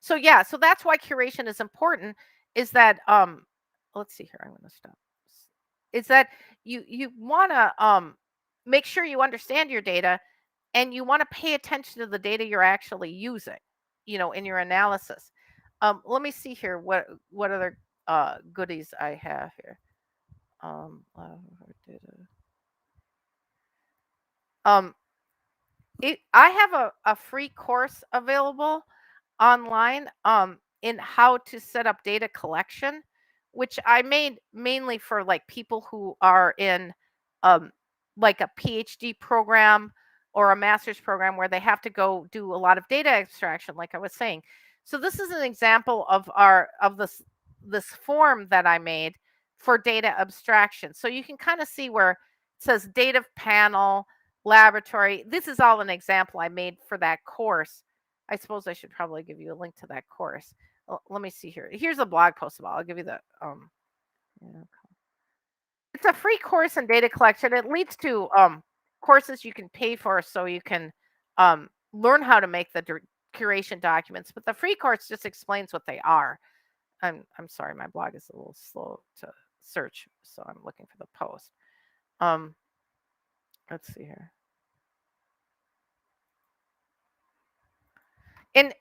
so yeah, so that's why curation is important, is that let's see here, I'm going to stop. Is that you want to make sure you understand your data, and you want to pay attention to the data you're actually using, in your analysis. Let me see here what other goodies I have here. Data. Um I have a free course available online in how to set up data collection, which I made mainly for like people who are in um like a PhD program or a master's program where they have to go do a lot of data extraction, like I was saying. So this is an example of this form that I made for data abstraction. So you can kind of see where it says data panel, laboratory. This is all an example I made for that course. I suppose I should probably give you a link to that course. Let me see here. Here's a blog post about. I'll give you the yeah. It's a free course in data collection. It leads to courses you can pay for so you can learn how to make the curation documents. But the free course just explains what they are. I'm sorry, my blog is a little slow to search, so I'm looking for the post. Um, let's see here. And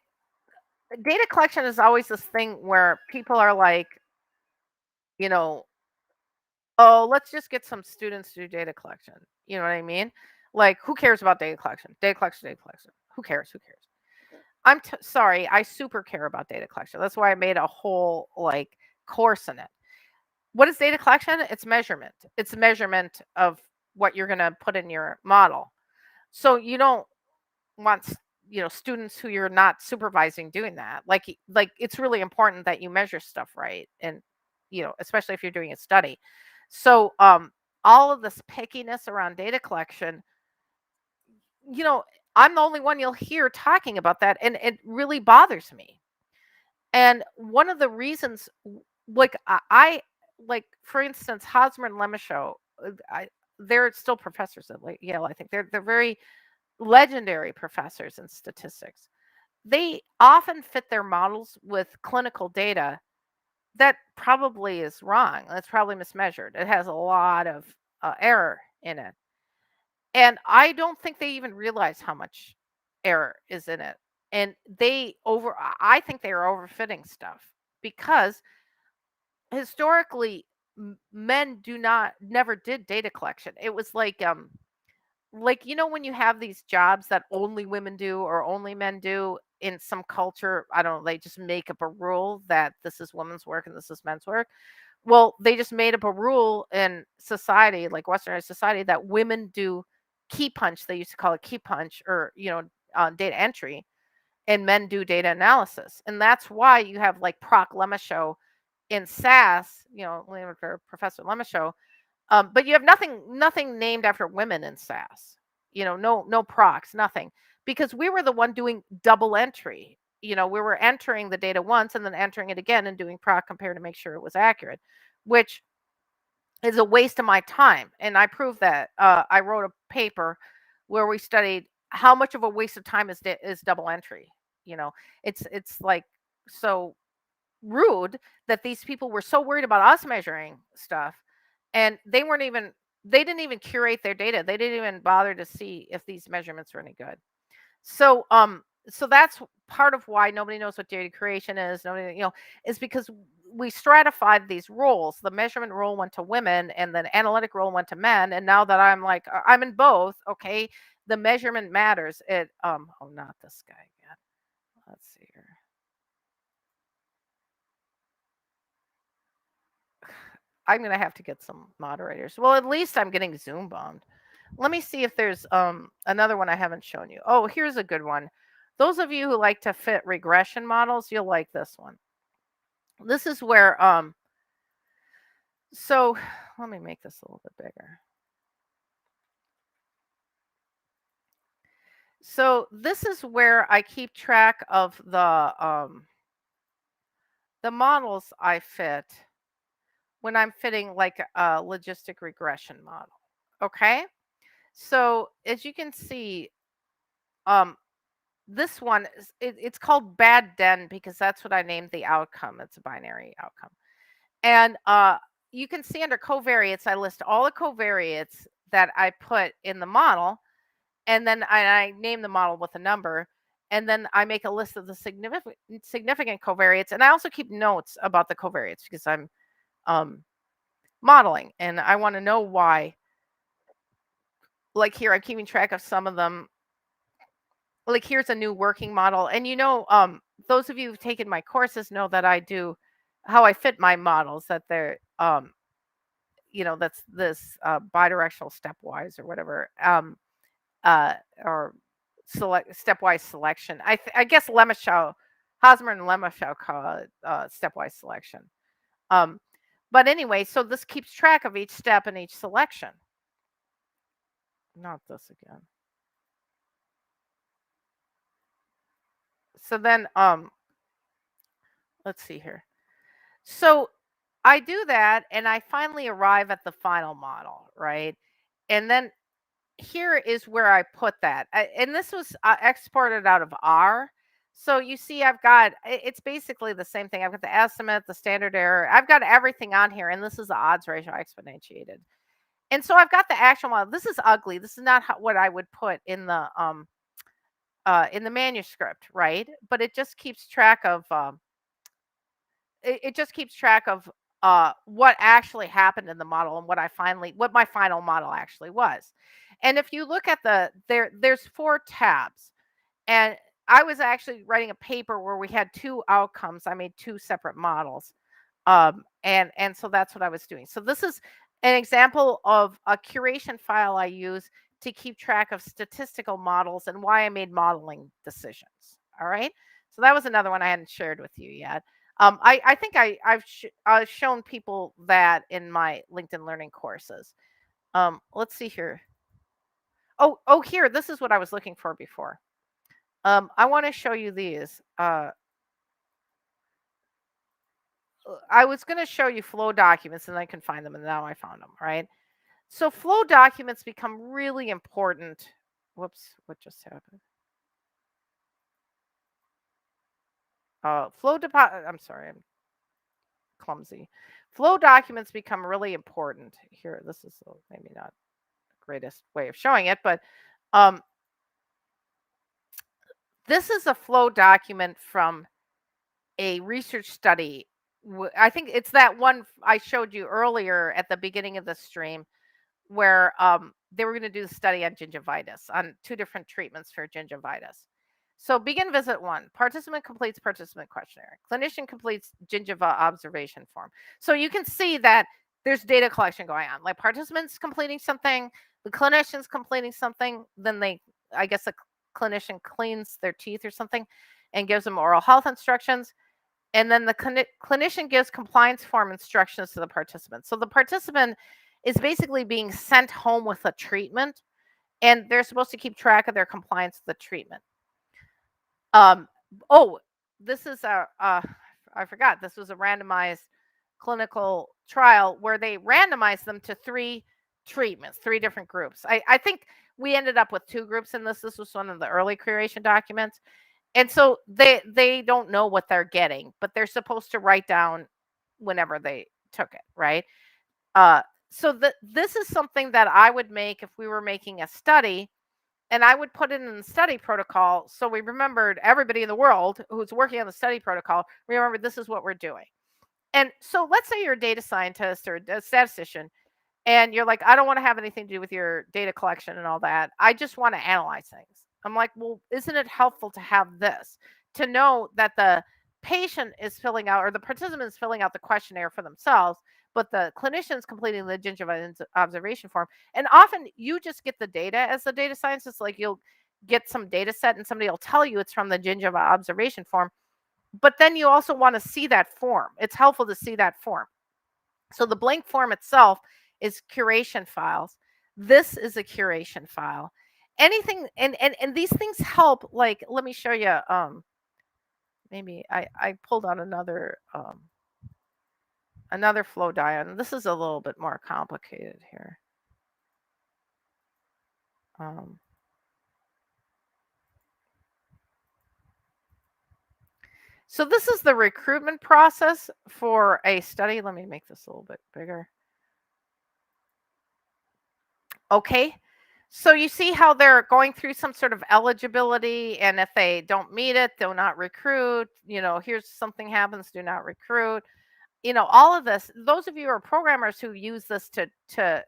data collection is always this thing where people are like, you know, oh, let's just get some students to do data collection. You know what I mean? Like, who cares about data collection? Data collection, data collection. Who cares? Who cares? Sorry, I super care about data collection. That's why I made a whole like course in it. What is data collection? It's measurement. It's measurement of what you're going to put in your model. So you don't want students who you're not supervising doing that. Like it's really important that you measure stuff right, and especially if you're doing a study. So all of this pickiness around data collection, you know I'm the only one you'll hear talking about that, and it really bothers me. And one of the reasons, like I like, for instance, Hosmer and Lemishow, they're still professors at Yale. I think they're very legendary professors in statistics. They often fit their models with clinical data that probably is wrong. That's probably mismeasured. It has a lot of error in it. And I don't think they even realize how much error is in it. And I think they are overfitting stuff because historically men do not never did data collection. It was like when you have these jobs that only women do or only men do in some culture, I don't know, they just make up a rule that this is women's work and this is men's work. Well, they just made up a rule in society, like westernized society, that women do key punch. They used to call it key punch, or data entry, and men do data analysis. And that's why you have like Proc Lemishow in SAS, named after Professor Lemishow. But you have nothing named after women in SAS. No procs, nothing, because we were the one doing double entry. We were entering the data once and then entering it again and doing proc compare to make sure it was accurate, which is a waste of my time. And I proved that. I wrote a paper where we studied how much of a waste of time is double entry. It's like so rude that these people were so worried about us measuring stuff, and they didn't even curate their data. They didn't even bother to see if these measurements were any good. So that's part of why nobody knows what data curation is. Nobody, is because we stratified these roles. The measurement role went to women, and then analytic role went to men. And now that I'm like, I'm in both, okay, the measurement matters. Oh, not this guy again. Let's see here. I'm gonna have to get some moderators. Well, at least I'm getting Zoom bombed. Let me see if there's another one I haven't shown you. Oh, here's a good one. Those of you who like to fit regression models, you'll like this one. This is where so let me make this a little bit bigger. So this is where I keep track of the models I fit when I'm fitting like a logistic regression model. Okay? So as you can see, um this one it's called bad den because that's what I named the outcome. It's a binary outcome. And you can see under covariates, I list all the covariates that I put in the model, and then I name the model with a number, and then I make a list of the significant covariates, and I also keep notes about the covariates because I'm um, modeling, and I want to know why. Like here, I'm keeping track of some of them. Like here's a new working model, and those of you who've taken my courses know that I do how I fit my models. That they're that's this bidirectional stepwise or whatever. Uh, or select stepwise selection. I guess Lemechow, Hosmer and Lemechow call it stepwise selection. Um, but anyway, so this keeps track of each step in each selection. Not this again. So then, let's see here. So I do that, and I finally arrive at the final model, right? And then here is where I put that. And this was exported out of R. So you see, it's basically the same thing. I've got the estimate, the standard error. I've got everything on here. And this is the odds ratio exponentiated. And so I've got the actual model. This is ugly. This is not what I would put in the manuscript, right? But it just keeps track of it just keeps track of what actually happened in the model and what my final model actually was. And if you look at there's 4 tabs, and I was actually writing a paper where we had 2 outcomes. I made 2 separate models. And so that's what I was doing. So this is an example of a curation file I use to keep track of statistical models and why I made modeling decisions. All right. So that was another one I hadn't shared with you yet. I think I've shown people that in my LinkedIn Learning courses. Let's see here. Oh, here. This is what I was looking for before. I want to show you these. I was going to show you flow documents and I can find them, and now I found them, right? So flow documents become really important. Whoops, what just happened? I'm sorry, I'm clumsy. Flow documents become really important. Here, this is maybe not the greatest way of showing it, but this is a flow document from a research study. I think it's that one I showed you earlier at the beginning of the stream where they were going to do the study on gingivitis, on 2 different treatments for gingivitis. So begin visit 1. Participant completes participant questionnaire. Clinician completes gingiva observation form. So you can see that there's data collection going on. Like participants completing something, the clinician's completing something, then I guess the clinician cleans their teeth or something and gives them oral health instructions. And then the clinician gives compliance form instructions to the participant. So the participant is basically being sent home with a treatment, and they're supposed to keep track of their compliance with the treatment. Oh, this is I forgot, this was a randomized clinical trial where they randomized them to 3 treatments, 3 different groups. I think we ended up with 2 groups in this. This was one of the early curation documents. And so they don't know what they're getting, but they're supposed to write down whenever they took it, right? So this is something that I would make if we were making a study, and I would put it in the study protocol so we remembered, everybody in the world who's working on the study protocol, remember this is what we're doing. And so let's say you're a data scientist or a statistician, and you're like, I don't want to have anything to do with your data collection and all that. I just want to analyze things. I'm like, well, isn't it helpful to have this to know that the patient is filling out or the participant is filling out the questionnaire for themselves, but the clinician's completing the gingiva observation form. And often you just get the data as the data scientist, like you'll get some data set and somebody will tell you it's from the gingiva observation form. But then you also want to see that form. It's helpful to see that form. So the blank form itself is curation files. This is a curation file. Anything and these things help. Like, let me show you. Maybe I pulled out another flow diagram. This is a little bit more complicated here. So this is the recruitment process for a study. Let me make this a little bit bigger. Okay. So you see how they're going through some sort of eligibility, and if they don't meet it, they'll not recruit. Here's something happens, do not recruit. All of this. Those of you who are programmers who use this to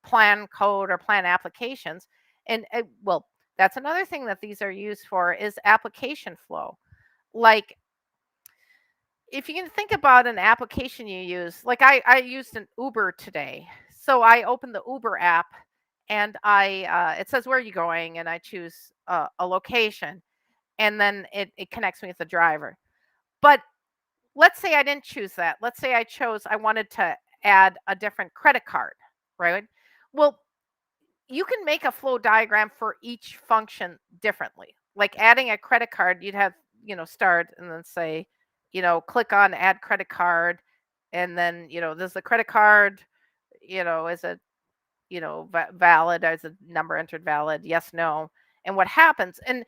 plan code or plan applications, and well, that's another thing that these are used for is application flow. Like, if you can think about an application you use, like I used an Uber today. So I opened the Uber app and it says, where are you going? And I choose a location, and then it connects me with the driver. But let's say I didn't choose that. Let's say I wanted to add a different credit card, right? Well, you can make a flow diagram for each function differently. Like adding a credit card, you'd have, start and then say, click on add credit card. And then, does the credit card, is it, valid? Is the number entered valid? Yes, no. And what happens? And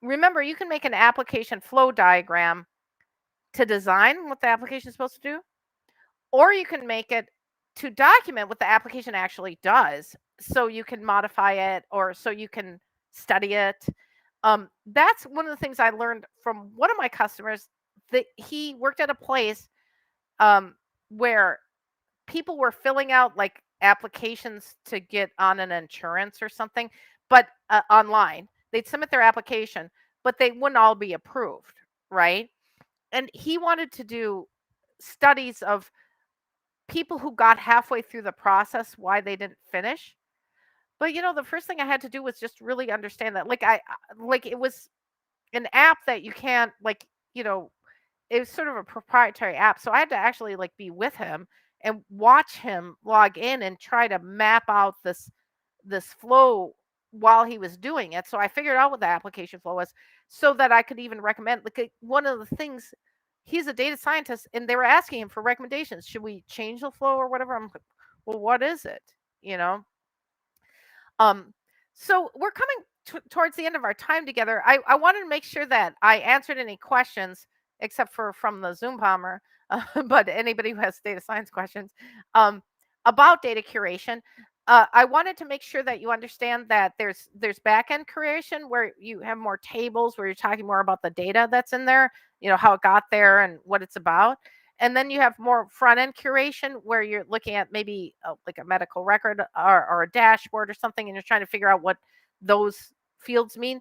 remember, you can make an application flow diagram to design what the application is supposed to do, or you can make it to document what the application actually does, so you can modify it or so you can study it. That's one of the things I learned from one of my customers, that he worked at a place where people were filling out like applications to get on an insurance or something, but online they'd submit their application, but they wouldn't all be approved, right? And he wanted to do studies of people who got halfway through the process, why they didn't finish. But the first thing I had to do was just really understand that, like it was an app that you can't, like, it was sort of a proprietary app, so I had to actually like be with him and watch him log in and try to map out this flow while he was doing it. So I figured out what the application flow was, so that I could even recommend, like, one of the things, he's a data scientist and they were asking him for recommendations. Should we change the flow or whatever? I'm like, well, what is it? You know? Um, so we're coming towards the end of our time together. I wanted to make sure that I answered any questions, except for from the Zoom bomber, but anybody who has data science questions um, about data curation. I wanted to make sure that you understand that there's backend curation where you have more tables, where you're talking more about the data that's in there, how it got there and what it's about. And then you have more front end curation where you're looking at maybe like a medical record, or a dashboard or something, and you're trying to figure out what those fields mean.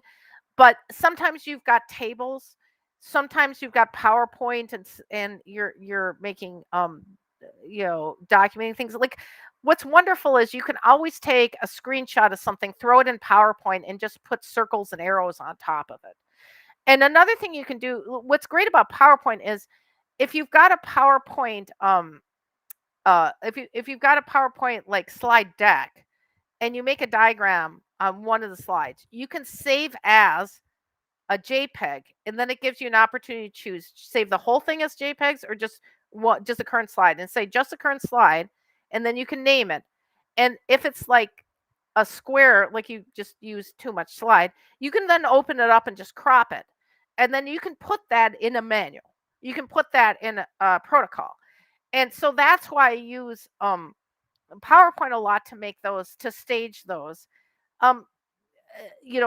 But sometimes you've got tables, sometimes you've got PowerPoint, and you're making documenting things. Like, what's wonderful is you can always take a screenshot of something, throw it in PowerPoint, and just put circles and arrows on top of it. And another thing you can do, what's great about PowerPoint is, if you've got a PowerPoint, if you've got a PowerPoint like slide deck, and you make a diagram on one of the slides, you can save as a JPEG, and then it gives you an opportunity to choose save the whole thing as JPEGs, or just the current slide, and say just the current slide, and then you can name it. And if it's like a square, like you just use too much slide, you can then open it up and just crop it, and then you can put that in a manual. You can put that in a protocol. And so that's why I use PowerPoint a lot to make those, to stage those. Um,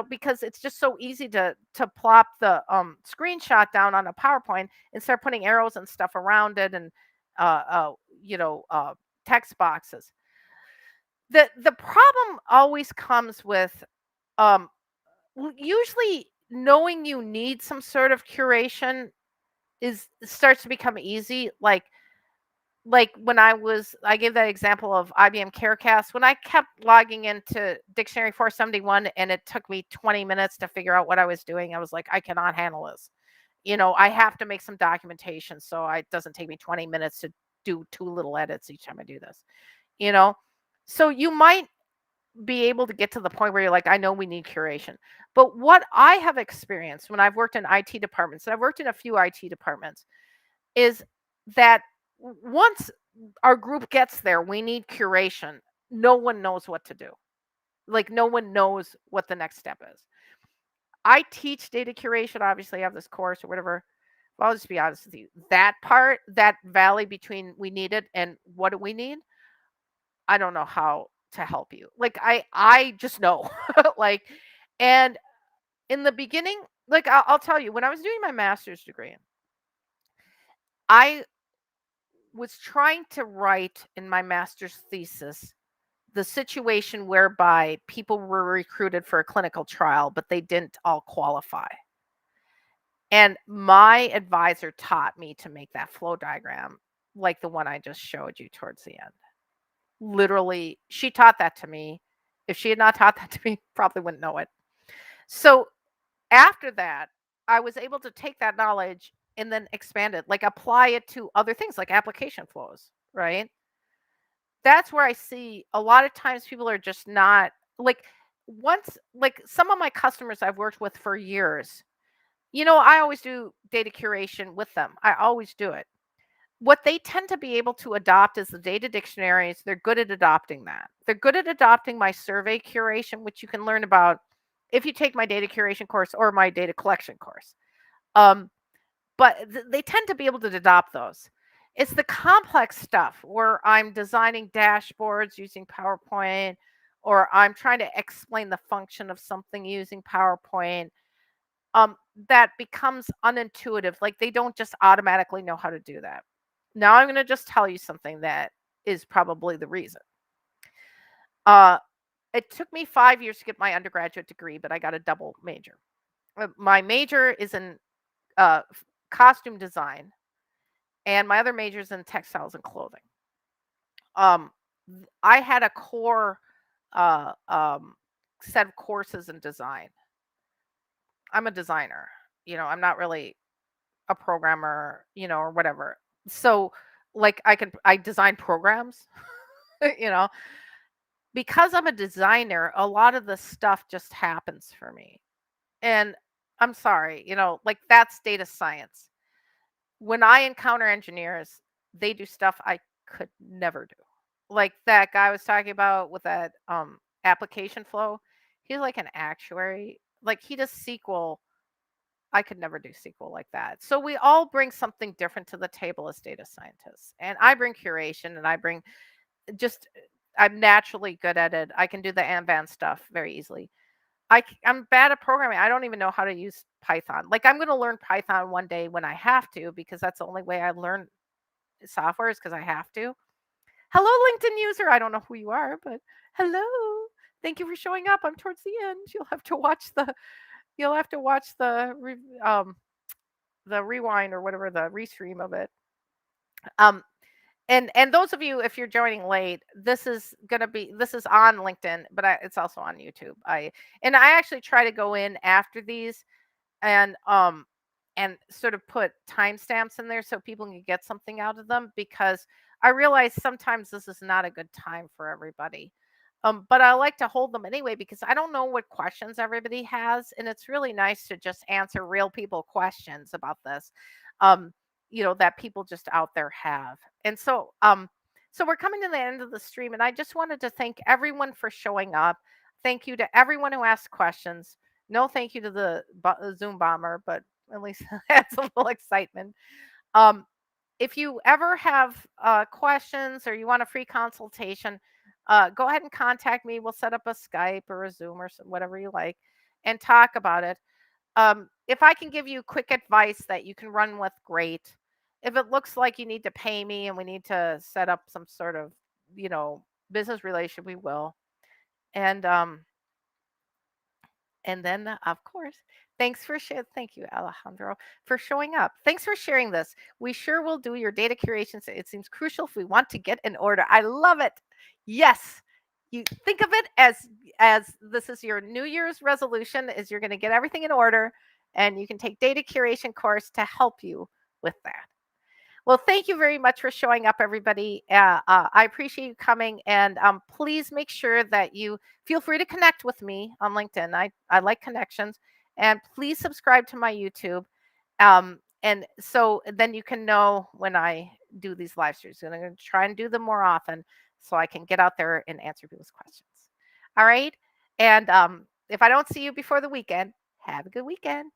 because it's just so easy to plop the screenshot down on a PowerPoint and start putting arrows and stuff around it, and uh, uh, you know uh, text boxes. The problem always comes with, um, usually knowing you need some sort of curation is starts to become easy. Like when I gave that example of IBM Carecast, when I kept logging into Dictionary 471 and it took me 20 minutes to figure out what I was doing, I was like, I cannot handle this. I have to make some documentation so it doesn't take me 20 minutes to do two little edits each time I do this, you know? So you might be able to get to the point where you're like, I know we need curation. But what I have experienced when I've worked in IT departments, and I've worked in a few IT departments, is that once our group gets there, we need curation. No one knows what to do. Like, no one knows what the next step is. I teach data curation. Obviously, I have this course or whatever. But I'll just be honest with you. That part, that valley between we need it and what do we need, I don't know how to help you. Like, I just know. Like, and in the beginning, like I'll tell you, when I was doing my master's degree, I was trying to write in my master's thesis the situation whereby people were recruited for a clinical trial, but they didn't all qualify. And my advisor taught me to make that flow diagram like the one I just showed you towards the end. Literally, she taught that to me. If she had not taught that to me, probably wouldn't know it. So after that, I was able to take that knowledge and then expand it, like apply it to other things like application flows, right? That's where I see a lot of times people are just not like like some of my customers I've worked with for years. I always do data curation with them. I always do it. What they tend to be able to adopt is the data dictionaries. They're good at adopting that. They're good at adopting my survey curation, which you can learn about if you take my data curation course or my data collection course. Um, but they tend to be able to adopt those. It's the complex stuff where I'm designing dashboards using PowerPoint, or I'm trying to explain the function of something using PowerPoint, um, that becomes unintuitive. Like they don't just automatically know how to do that. Now I'm going to just tell you something that is probably the reason. Uh, it took me 5 years to get my undergraduate degree, but I got a double major. My major is in costume design, and my other major is in textiles and clothing. Um, I had a core uh, um, set of courses in design. I'm a designer. I'm not really a programmer, or whatever. So, like, I design programs, you know, because I'm a designer, a lot of the stuff just happens for me. And I'm sorry, like that's data science. When I encounter engineers, they do stuff I could never do. Like that guy I was talking about with that application flow, he's like an actuary. Like he does SQL. I could never do SQL like that. So we all bring something different to the table as data scientists. And I bring curation and I bring just I'm naturally good at it. I can do the advanced stuff very easily. I'm bad at programming. I don't even know how to use Python. Like I'm going to learn Python one day when I have to, because that's the only way I learn software is because I have to. Hello, LinkedIn user. I don't know who you are, but hello. Thank you for showing up. I'm towards the end. You'll have to watch the rewind or whatever, the restream of it. Um and those of you, if you're joining late, this is on LinkedIn, but it's also on YouTube. I actually try to go in after these and sort of put timestamps in there so people can get something out of them, because I realize sometimes this is not a good time for everybody. But I like to hold them anyway because I don't know what questions everybody has, and it's really nice to just answer real people questions about this, um, that people just out there have. And so we're coming to the end of the stream, and I just wanted to thank everyone for showing up. Thank you to everyone who asked questions. No, thank you to the Zoom bomber, but at least that's a little excitement. Um, if you ever have questions or you want a free consultation, go ahead and contact me. We'll set up a Skype or a Zoom or whatever you like and talk about it. If I can give you quick advice that you can run with, great. If it looks like you need to pay me and we need to set up some sort of, you know, business relation, we will. And then, of course, thanks for sharing. Thank you, Alejandro, for showing up. Thanks for sharing this. We sure will do your data curation. It seems crucial if we want to get in order. I love it. Yes. You think of it as this is your New Year's resolution is you're going to get everything in order, and you can take data curation course to help you with that. Well, thank you very much for showing up, everybody. I appreciate you coming, and please make sure that you feel free to connect with me on LinkedIn. I like connections, and please subscribe to my YouTube. And so then you can know when I do these live streams. And I'm going to try and do them more often so I can get out there and answer people's questions. All right. And if I don't see you before the weekend, have a good weekend.